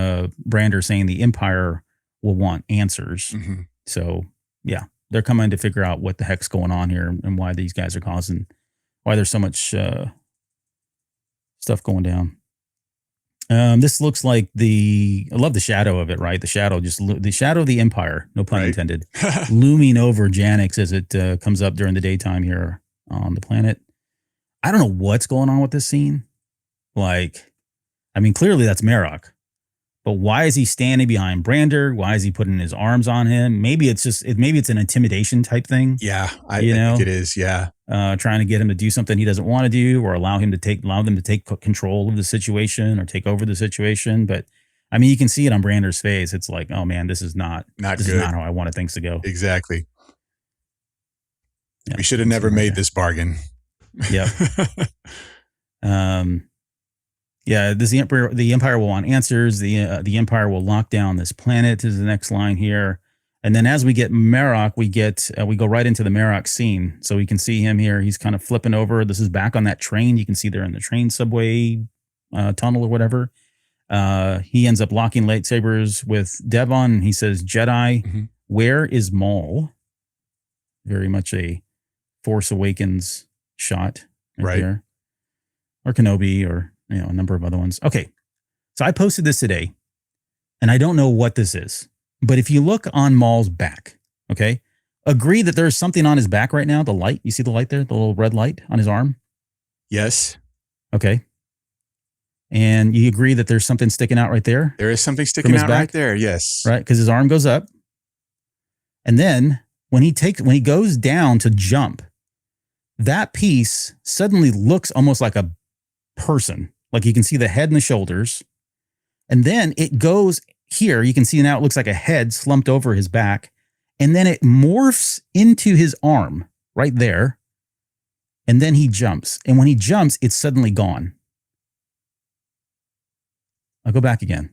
Brander saying the Empire will want answers. Mm-hmm. So yeah, they're coming to figure out what the heck's going on here and why these guys are why there's so much stuff going down. This looks like I love the shadow of it, right? The shadow of the Empire, no pun intended, looming over Janix as it comes up during the daytime here on the planet. I don't know what's going on with this scene. Clearly that's Marok, but why is he standing behind Brander? Why is he putting his arms on him? Maybe it's an intimidation type thing. Yeah, I think it is. Yeah. Trying to get him to do something he doesn't want to do, or allow them to take control of the situation or take over the situation. But you can see it on Brander's face. It's like, oh man, this is not good. Is not how I wanted things to go. Exactly. Yeah, we should have never made this bargain. Yep. Yeah, the Empire will want answers. The Empire will lock down this planet is the next line here. And then as we get Marok, we go right into the Marok scene. So we can see him here. He's kind of flipping over. This is back on that train. You can see they're in the train subway tunnel or whatever. He ends up locking lightsabers with Devon. He says, Jedi, where is Maul? Very much a Force Awakens shot right there. Or Kenobi or a number of other ones. Okay. So I posted this today and I don't know what this is, but if you look on Maul's back, okay, agree that there's something on his back right now. The light, you see the light there, the little red light on his arm? Yes. Okay. And you agree that there's something sticking out right there? There is something sticking out right there. Yes. Right. Cause his arm goes up. And then when he goes down to jump, that piece suddenly looks almost like a person. Like you can see the head and the shoulders. And then it goes here. You can see now it looks like a head slumped over his back. And then it morphs into his arm right there. And then he jumps. And when he jumps, it's suddenly gone. I'll go back again.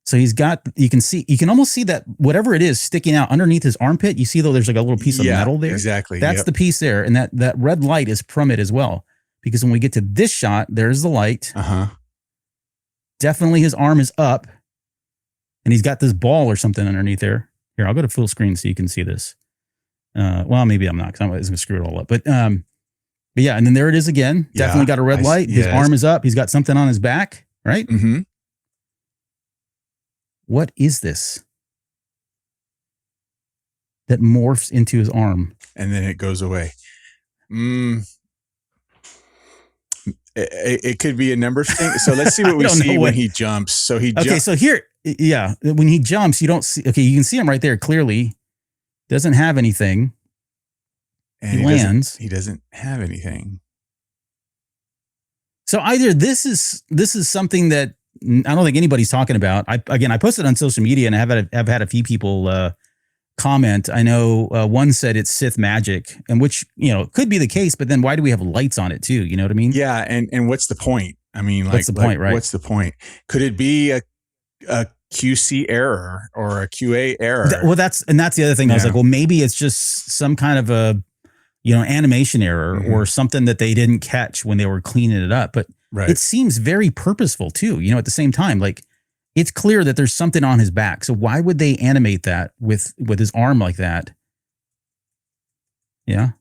So you can almost see that whatever it is sticking out underneath his armpit. You see though, there's like a little piece of metal there. Exactly. That's the piece there. And that red light is from it as well. Because when we get to this shot, there's the light. Definitely his arm is up. And he's got this ball or something underneath there. Here, I'll go to full screen so you can see this. Well, maybe I'm not because I'm going to screw it all up. But yeah, and then there it is again. Yeah, definitely got a red light. His arm is up. He's got something on his back, right? Mm-hmm. What is this that morphs into his arm? And then it goes away. It could be a number of things. So let's see what we see when he jumps. So so here, yeah, when he jumps, you don't see. Okay, you can see him right there clearly. Doesn't have anything. And he lands. He doesn't have anything. So either this is something that I don't think anybody's talking about. I posted on social media and I've had a few people comment. I know one said it's Sith magic, and which could be the case, but then why do we have lights on it too? You know what I mean? Yeah, and what's the point? I mean, what's the point, right? What's the point? Could it be a QC error or a QA error? That's the other thing. I was like, well, maybe it's just some kind of a animation error or something that they didn't catch when they were cleaning it up. But it seems very purposeful too. At the same time, like it's clear that there's something on his back. So why would they animate that with his arm like that? Yeah.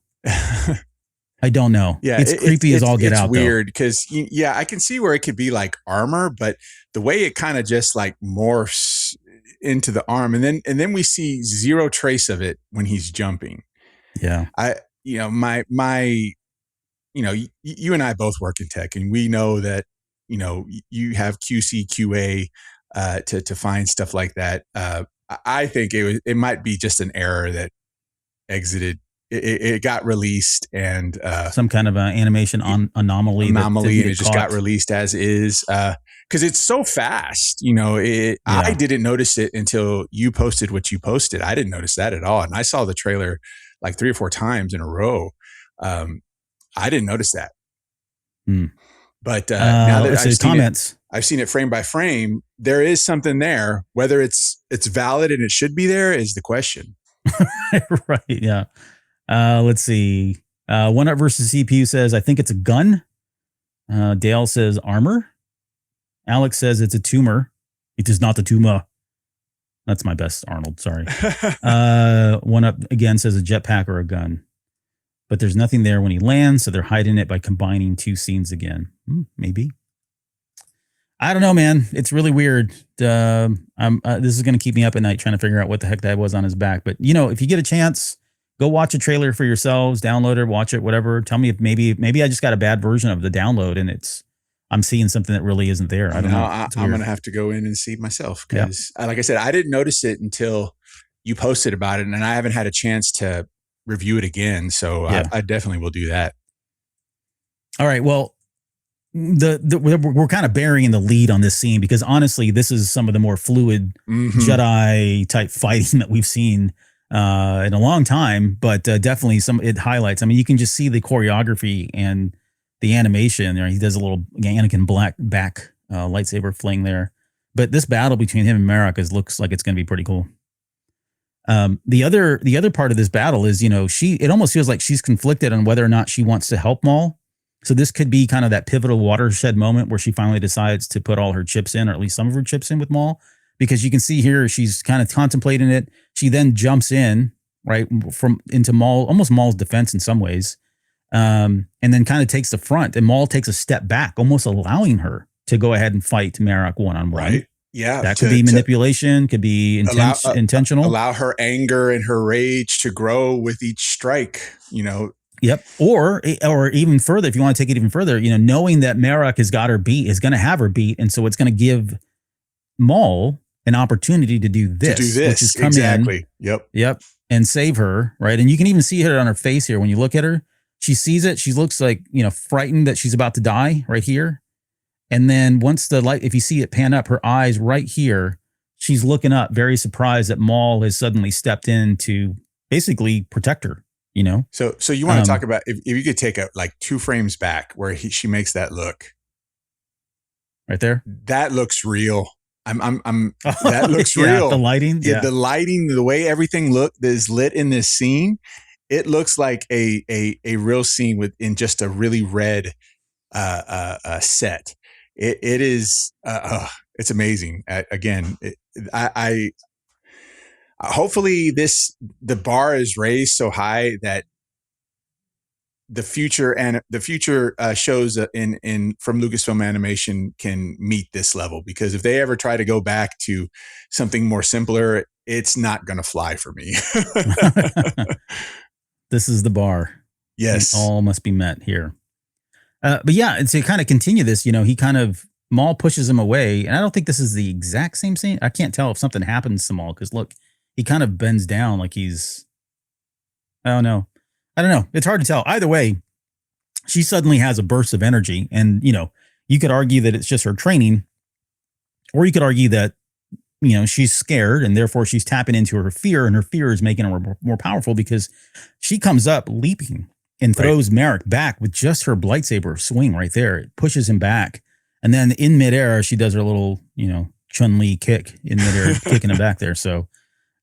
I don't know. Yeah, it's creepy as all get out. It's weird because I can see where it could be like armor, but the way it kind of just like morphs into the arm, and then we see zero trace of it when he's jumping. Yeah, you and I both work in tech, and we know that you have QC QA to find stuff like that. I think it might be just an error that exited. It got released and some kind of an animation anomaly, and it just got released as is because it's so fast. I didn't notice it until you posted what you posted. I didn't notice that at all, and I saw the trailer like 3 or 4 times in a row. I didn't notice that. But now that I've seen it frame by frame, there is something there. Whether it's valid and it should be there is the question. Right. Yeah. Let's see. One Up versus CPU says, I think it's a gun. Dale says armor. Alex says it's a tumor. It is not a tumor. That's my best Arnold. Sorry. One Up again says a jetpack or a gun. But there's nothing there when he lands, so they're hiding it by combining two scenes again. Maybe. I don't know, man. It's really weird. This is going to keep me up at night trying to figure out what the heck that was on his back. But, if you get a chance, go watch a trailer for yourselves, download it, watch it, whatever. Tell me if maybe I just got a bad version of the download and I'm seeing something that really isn't there. I don't know. I'm going to have to go in and see myself because, like I said, I didn't notice it until you posted about it, and I haven't had a chance to review it again. So I definitely will do that. All right. Well, we're kind of burying the lead on this scene because honestly, this is some of the more fluid Jedi type fighting that we've seen in a long time, but definitely it highlights. I mean, you can just see the choreography and the animation there. He does a little Anakin back lightsaber fling there, but this battle between him and Marek looks like it's going to be pretty cool. The other part of this battle is, it almost feels like she's conflicted on whether or not she wants to help Maul. So this could be kind of that pivotal watershed moment where she finally decides to put all her chips in, or at least some of her chips in with Maul, because you can see here, she's kind of contemplating it. She then jumps in right into Maul, almost Maul's defense in some ways. And then kind of takes the front, and Maul takes a step back, almost allowing her to go ahead and fight Marek one-on-one. Right. Yeah. That could be manipulation, could be intentional. Allow her anger and her rage to grow with each strike, Yep. Or even further, if you want to take it even further, knowing that Marek has got her beat, is going to have her beat. And so it's going to give Maul an opportunity to do this. Which is come in. Yep. And save her. Right. And you can even see it on her face here. When you look at her, she sees it. She looks like, frightened that she's about to die right here. And then once the light, if you see it pan up, her eyes right here, she's looking up, very surprised that Maul has suddenly stepped in to basically protect her, So you want to talk about, if you could take like 2 frames back where she makes that look right there. That looks real. That looks real. The lighting. Yeah. The lighting, the way everything is lit in this scene, it looks like a real scene in just a really red set. It is it's amazing. Again, hopefully the bar is raised so high that the future shows from Lucasfilm Animation can meet this level, because if they ever try to go back to something more simpler, it's not going to fly for me. This is the bar. Yes. And all must be met here. But yeah, and to kind of continue this, Maul pushes him away. And I don't think this is the exact same scene. I can't tell if something happens to Maul, because look, he kind of bends down like he's, I don't know. It's hard to tell. Either way, she suddenly has a burst of energy. And, you could argue that it's just her training, or you could argue that, she's scared and therefore she's tapping into her fear, and her fear is making her more powerful, because she comes up leaping and throws Marek back with just her lightsaber swing right there. It pushes him back. And then in midair, she does her little, Chun-Li kick in midair, kicking him back there. So,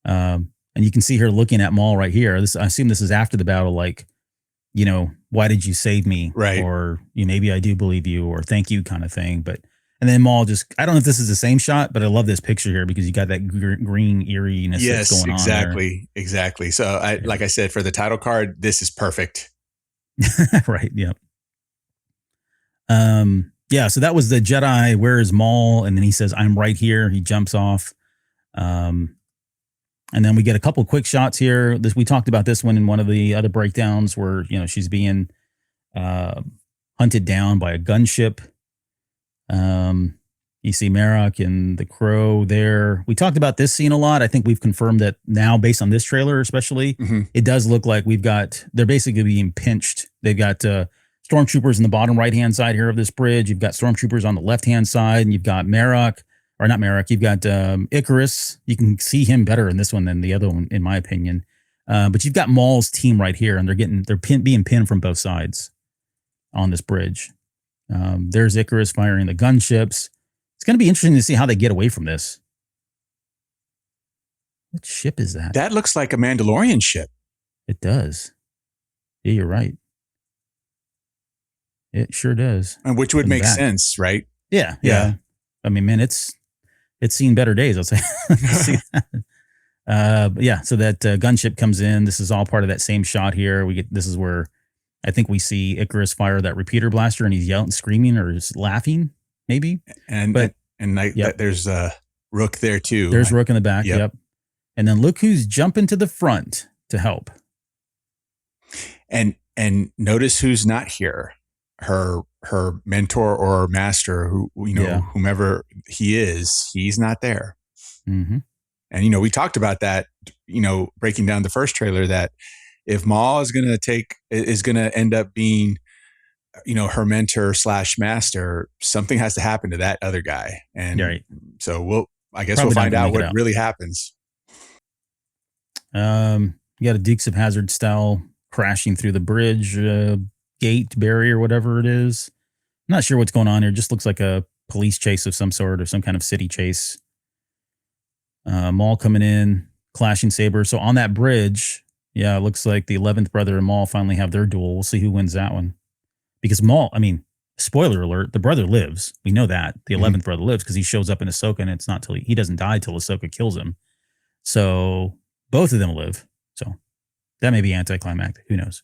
and you can see her looking at Maul right here. I assume this is after the battle, like, why did you save me? Right. Or maybe I do believe you, or thank you kind of thing. But, and then Maul I don't know if this is the same shot, but I love this picture here because you got that green eeriness that's going on there. Exactly. So like I said, for the title card, this is perfect. Right. Yep. Yeah. So that was the Jedi. Where is Maul? And then he says, "I'm right here." He jumps off. And then we get a couple quick shots here. We talked about this one in one of the other breakdowns where, she's being hunted down by a gunship. You see Marek and the crow there. We talked about this scene a lot. I think we've confirmed that now, based on this trailer especially, it does look like they're basically being pinched. They've got stormtroopers in the bottom right-hand side here of this bridge. You've got stormtroopers on the left-hand side, and you've got you've got Icarus. You can see him better in this one than the other one, in my opinion. But you've got Maul's team right here, and they're being pinned from both sides on this bridge. There's Icarus firing the gunships. It's going to be interesting to see how they get away from this. What ship is that? That looks like a Mandalorian ship. It does. Yeah, you're right. It sure does. And which would make sense, right? Yeah. I mean, man, it's seen better days, I'll say. See that? But yeah, so that gunship comes in. This is all part of that same shot here. This is where I think we see Icarus fire that repeater blaster, and he's yelling, screaming, or just laughing, maybe. There's Rook there too. There's Rook in the back. Yep. And then look who's jumping to the front to help. And notice who's not here. Her mentor or master, whomever he is, he's not there. Mm-hmm. And we talked about that. Breaking down the first trailer, that if Maul is going to end up being, her mentor / master, something has to happen to that other guy. And so I guess we'll find out what really happens. You got a Dukes of Hazzard style crashing through the bridge, gate barrier, whatever it is. I'm not sure what's going on here. It just looks like a police chase of some sort, or some kind of city chase. Maul coming in, clashing saber. So on that bridge, it looks like the 11th brother and Maul finally have their duel. We'll see who wins that one. Because Maul, I mean, spoiler alert, the brother lives. We know that. The 11th brother lives because he shows up in Ahsoka, and it's not till he doesn't die till Ahsoka kills him. So both of them live. So that may be anticlimactic. Who knows?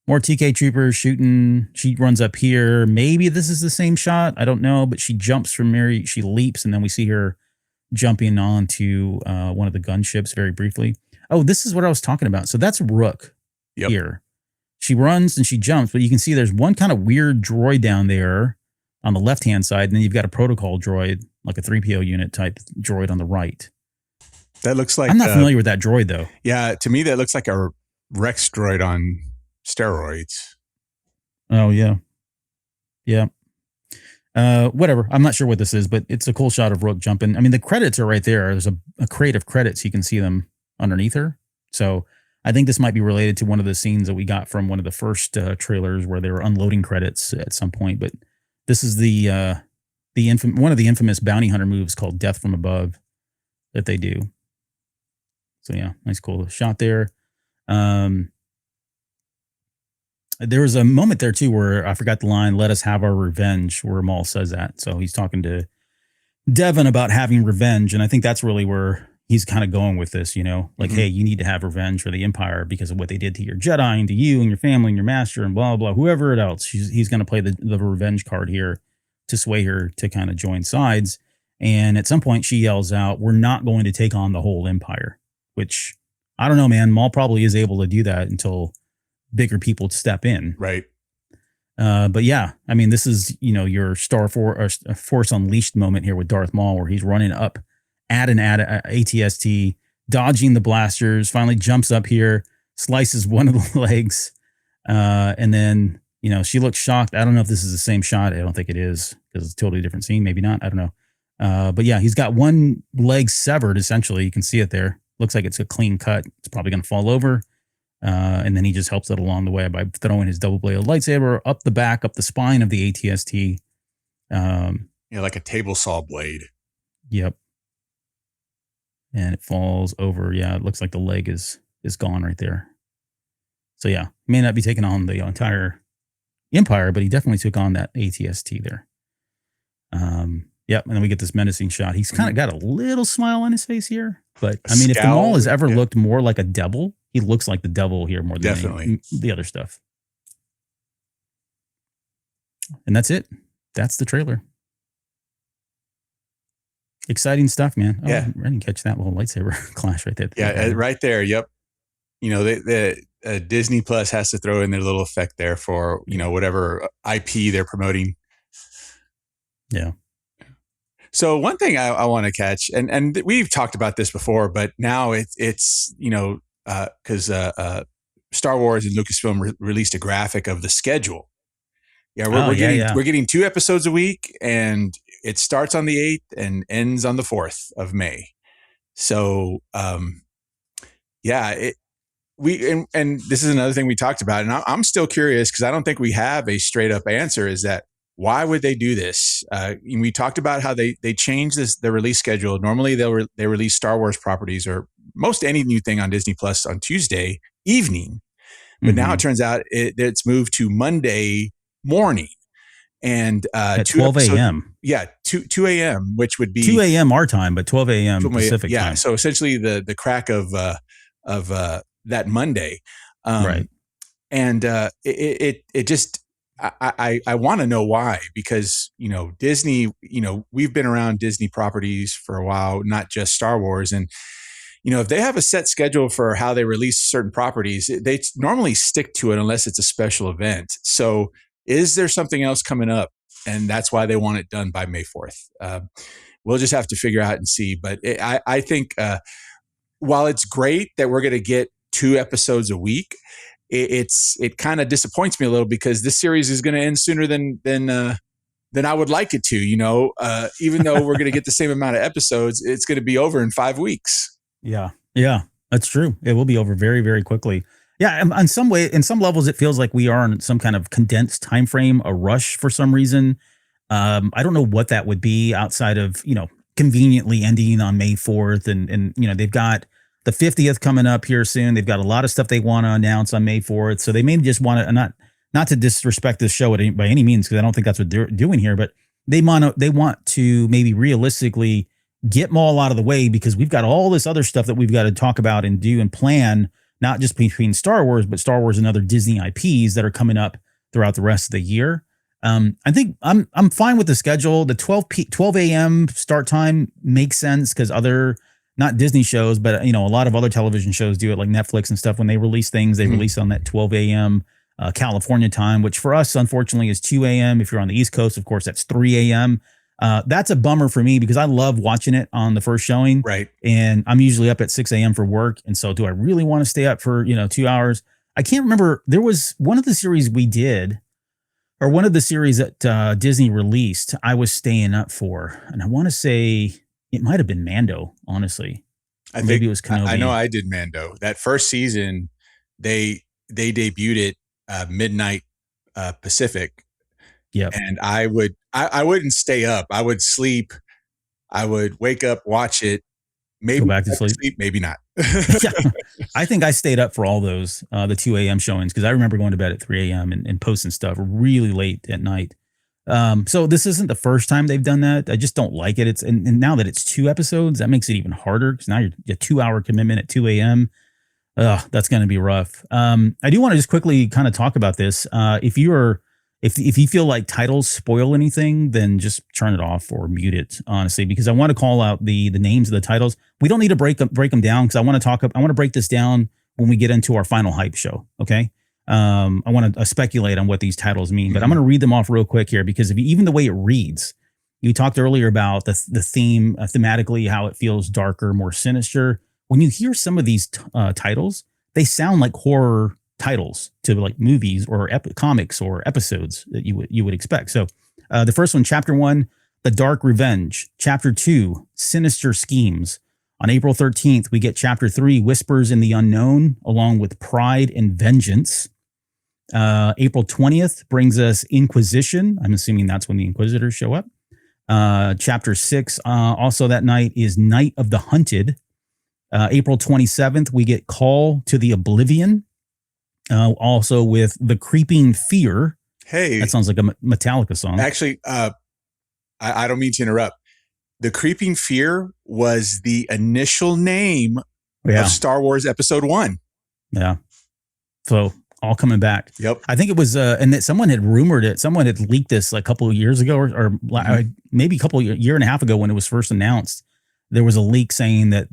More TK troopers shooting. She runs up here. Maybe this is the same shot. I don't know. But she jumps from Mary. She leaps, and then we see her jumping onto one of the gunships very briefly. Oh, this is what I was talking about. So that's Rook here. She runs and she jumps, but you can see there's one kind of weird droid down there on the left-hand side, and then you've got a protocol droid, like a 3PO unit type droid on the right. That looks like... I'm not familiar with that droid, though. Yeah, to me, that looks like a Rex droid on steroids. Oh, yeah. Yeah. Whatever. I'm not sure what this is, but it's a cool shot of Rook jumping. I mean, the credits are right there. There's a crate of credits. You can see them underneath her. So I think this might be related to one of the scenes that we got from one of the first trailers where they were unloading credits at some point. But this is one of the infamous bounty hunter moves called Death from Above that they do. So yeah, nice cool shot there. There was a moment there too where I forgot the line, "Let us have our revenge," where Maul says that. So he's talking to Devin about having revenge. And I think that's really where he's kind of going with this, like, hey, you need to have revenge for the Empire because of what they did to your Jedi and to you and your family and your master and blah, blah, whoever else. He's going to play the revenge card here to sway her to kind of join sides. And at some point she yells out, "We're not going to take on the whole Empire," which I don't know, man. Maul probably is able to do that until bigger people step in. Right. But yeah, I mean, this is, your Force Unleashed moment here with Darth Maul, where he's running up at an ATST, dodging the blasters, finally jumps up here, slices one of the legs. And then, she looks shocked. I don't know if this is the same shot. I don't think it is, because it's a totally different scene. Maybe not. I don't know. But yeah, he's got one leg severed, essentially. You can see it there. Looks like it's a clean cut. It's probably going to fall over. And then he just helps it along the way by throwing his double-bladed lightsaber up the back, up the spine of the ATST. Like a table saw blade. Yep. And it falls over. Yeah, it looks like the leg is gone right there. So yeah, he may not be taking on the entire Empire, but he definitely took on that ATST there. Yep. And then we get this menacing shot. He's kind of got a little smile on his face here. But I mean, if the Maul has ever looked more like a devil, he looks like the devil here more than the other stuff. And that's it. That's the trailer. Exciting stuff, man. Oh, yeah. I didn't catch that little lightsaber clash right there. Yeah, right there. Yep. The Disney Plus has to throw in their little effect there for, whatever IP they're promoting. Yeah. So one thing I want to catch, and we've talked about this before, but now it's because Star Wars and Lucasfilm released a graphic of the schedule. Yeah, we're getting 2 episodes a week, and it starts on the 8th and ends on the 4th of May. So, this is another thing we talked about, and I'm still curious because I don't think we have a straight up answer. Is that why would they do this? We talked about how they changed the release schedule. Normally they release Star Wars properties or most any new thing on Disney Plus on Tuesday evening, but now it turns out it's moved to Monday morning. And at 12 a.m. Yeah, 2 a.m., which would be 2 a.m. our time, but 12 a.m. Pacific time. So essentially the crack of that Monday, right? And it just I want to know why, because Disney, we've been around Disney properties for a while, not just Star Wars, and if they have a set schedule for how they release certain properties, they normally stick to it unless it's a special event. So is there something else coming up? And that's why they want it done by May 4th. We'll just have to figure out and see. But I think while it's great that we're going to get 2 episodes a week, it kind of disappoints me a little, because this series is going to end sooner than I would like it to. Even though we're going to get the same amount of episodes, it's going to be over in 5 weeks. Yeah, that's true. It will be over very, very quickly. Yeah, in some levels, it feels like we are in some kind of condensed time frame, a rush for some reason. I don't know what that would be outside of conveniently ending on May 4th, and they've got the 50th coming up here soon. They've got a lot of stuff they want to announce on May 4th, so they may just want to not to disrespect this show by any means, because I don't think that's what they're doing here, but they want to maybe realistically get Maul out of the way, because we've got all this other stuff that we've got to talk about and do and plan, not just between Star Wars, but Star Wars and other Disney IPs that are coming up throughout the rest of the year. I think I'm fine with the schedule. The 12 a.m. start time makes sense, because not Disney shows, but a lot of other television shows do it, like Netflix and stuff. When they release things, they release on that 12 a.m. California time, which for us, unfortunately, is 2 a.m. If you're on the East Coast, of course, that's 3 a.m. That's a bummer for me, because I love watching it on the first showing. Right. And I'm usually up at 6 a.m. for work. And so do I really want to stay up for, 2 hours? I can't remember. There was one of the series we did, or one of the series that Disney released, I was staying up for. And I want to say it might have been Mando, honestly. Maybe it was Kenobi. I know I did Mando. That first season, they debuted it midnight Pacific. Yeah. And I wouldn't stay up. I would sleep. I would wake up, watch it, maybe go back to sleep, maybe not. Yeah. I think I stayed up for all those, the 2 a.m. showings, because I remember going to bed at 3 a.m. and posting stuff really late at night. So this isn't the first time they've done that. I just don't like it. And now that it's 2 episodes, that makes it even harder, because now you're a 2-hour commitment at 2 a.m. That's going to be rough. I do want to just quickly kind of talk about this. If you feel like titles spoil anything, then just turn it off or mute it, honestly, because I want to call out the names of the titles. We don't need to break them down, because I want to break this down when we get into our final hype show. Okay. I want to speculate on what these titles mean, but I'm going to read them off real quick here, because even the way it reads, you talked earlier about the theme, thematically, how it feels darker, more sinister. When you hear some of these titles, they sound like horror titles to like movies or comics or episodes that you would expect. So the first one, Chapter 1, The Dark Revenge. Chapter 2, Sinister Schemes. On April 13th, we get Chapter 3, Whispers in the Unknown, along with Pride and Vengeance. April 20th brings us Inquisition. I'm assuming that's when the Inquisitors show up. Chapter 6, also that night, is Night of the Hunted. April 27th, we get Call to the Oblivion. Also with The Creeping Fear. Hey, that sounds like a Metallica song. Actually, I don't mean to interrupt. The Creeping Fear was the initial name of Star Wars Episode 1. Yeah. So all coming back. Yep. I think it was, and that someone had rumored it. Someone had leaked this like a couple of years ago, or maybe a year and a half ago when it was first announced. There was a leak saying that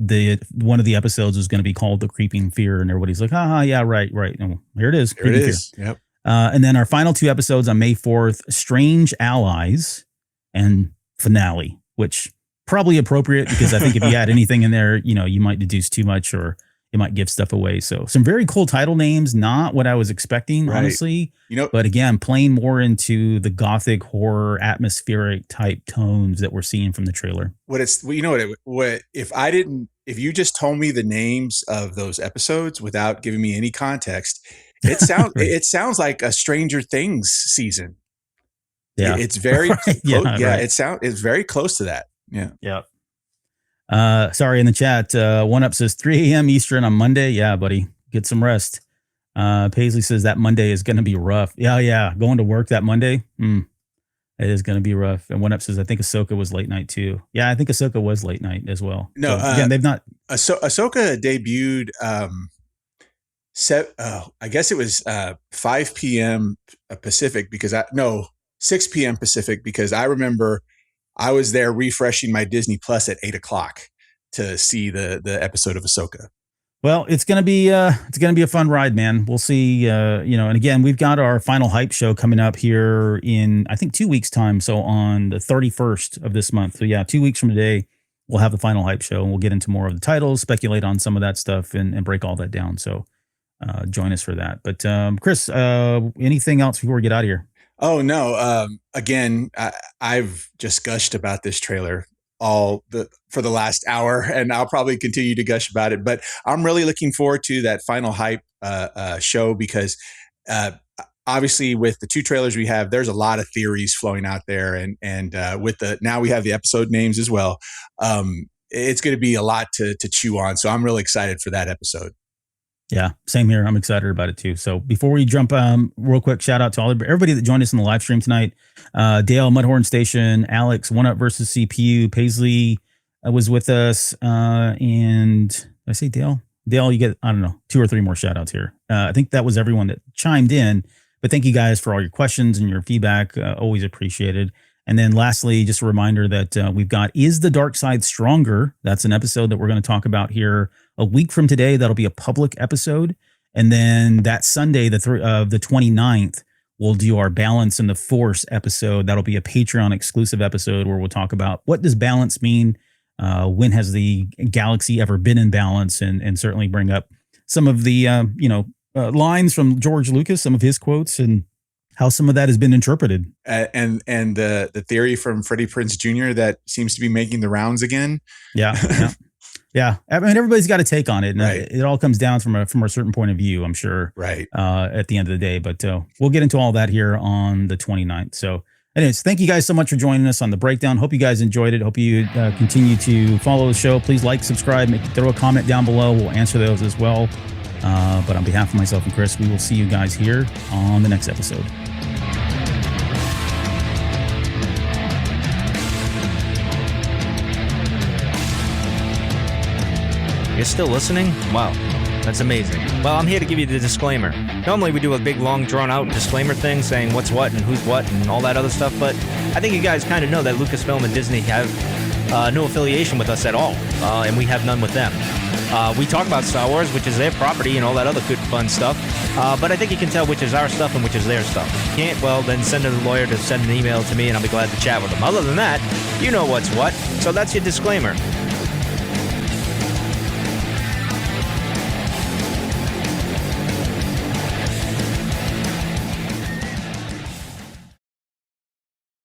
one of the episodes was going to be called The Creeping Fear, and everybody's like, yeah, right. And here it is. Here it is. Fear. Yep. And then our final 2 episodes on May 4th, Strange Allies and Finale, which probably appropriate, because I think if you add anything in there, you might deduce too much, or it might give stuff away. So some very cool title names, not what I was expecting, honestly. But again, playing more into the gothic horror atmospheric type tones that we're seeing from the trailer. If you just told me the names of those episodes without giving me any context, it sounds it sounds like a Stranger Things season. Yeah. It's very Right. it's very close to that. Yeah. Yeah. Sorry, in the chat, One Up says 3 a.m. Eastern on Monday. Yeah, buddy, get some rest. Paisley says that Monday is going to be rough. Yeah. Going to work that Monday. It is going to be rough. And One Up says, I think Ahsoka was late night too. Yeah, I think Ahsoka was late night as well. No, so, again, they've not. Ahsoka debuted. I guess it was 5 p.m. Pacific 6 p.m. Pacific, because I remember I was there refreshing my Disney Plus at 8:00 to see the episode of Ahsoka. Well, it's gonna be a fun ride, man. We'll see. And again, we've got our final hype show coming up here in, I think, 2 weeks time. So on the 31st of this month. So yeah, 2 weeks from today, we'll have the final hype show, and we'll get into more of the titles, speculate on some of that stuff, and break all that down. So join us for that. But Chris, anything else before we get out of here? Oh no. Again, I've just gushed about this trailer for the last hour, and I'll probably continue to gush about it, but I'm really looking forward to that final hype show, because obviously with the 2 trailers we have, there's a lot of theories flowing out there, and now we have the episode names as well. It's going to be a lot to chew on, so I'm really excited for that episode. Yeah, same here. I'm excited about it too. So before we jump, real quick, shout out to everybody that joined us in the live stream tonight. Dale, Mudhorn Station, Alex, One Up versus CPU, Paisley was with us. And did I say Dale? Dale, you get, I don't know, 2 or 3 more shout outs here. I think that was everyone that chimed in, but thank you guys for all your questions and your feedback. Always appreciated. And then lastly, just a reminder that we've got Is the Dark Side Stronger? That's an episode that we're going to talk about here a week from today. That'll be a public episode. And then that Sunday, the 29th, we'll do our Balance and the Force episode. That'll be a Patreon exclusive episode where we'll talk about what does balance mean? When has the galaxy ever been in balance? And certainly bring up some of the, lines from George Lucas, some of his quotes, and how some of that has been interpreted. And the theory from Freddie Prinze Jr. that seems to be making the rounds again. Yeah. Yeah. I mean, everybody's got a take on it, and right. It all comes down from a certain point of view, I'm sure. Right. At the end of the day, but we'll get into all that here on the 29th. So anyways, thank you guys so much for joining us on the breakdown. Hope you guys enjoyed it. Hope you continue to follow the show. Please like, subscribe, throw a comment down below. We'll answer those as well. But on behalf of myself and Chris, we will see you guys here on the next episode. You're still listening? Wow, that's amazing. Well, I'm here to give you the disclaimer. Normally we do a big, long, drawn-out disclaimer thing saying what's what and who's what and all that other stuff, but I think you guys kind of know that Lucasfilm and Disney have no affiliation with us at all, and we have none with them. We talk about Star Wars, which is their property, and all that other good, fun stuff, but I think you can tell which is our stuff and which is their stuff. If you can't, well, then send a lawyer to send an email to me, and I'll be glad to chat with them. Other than that, you know what's what, so that's your disclaimer.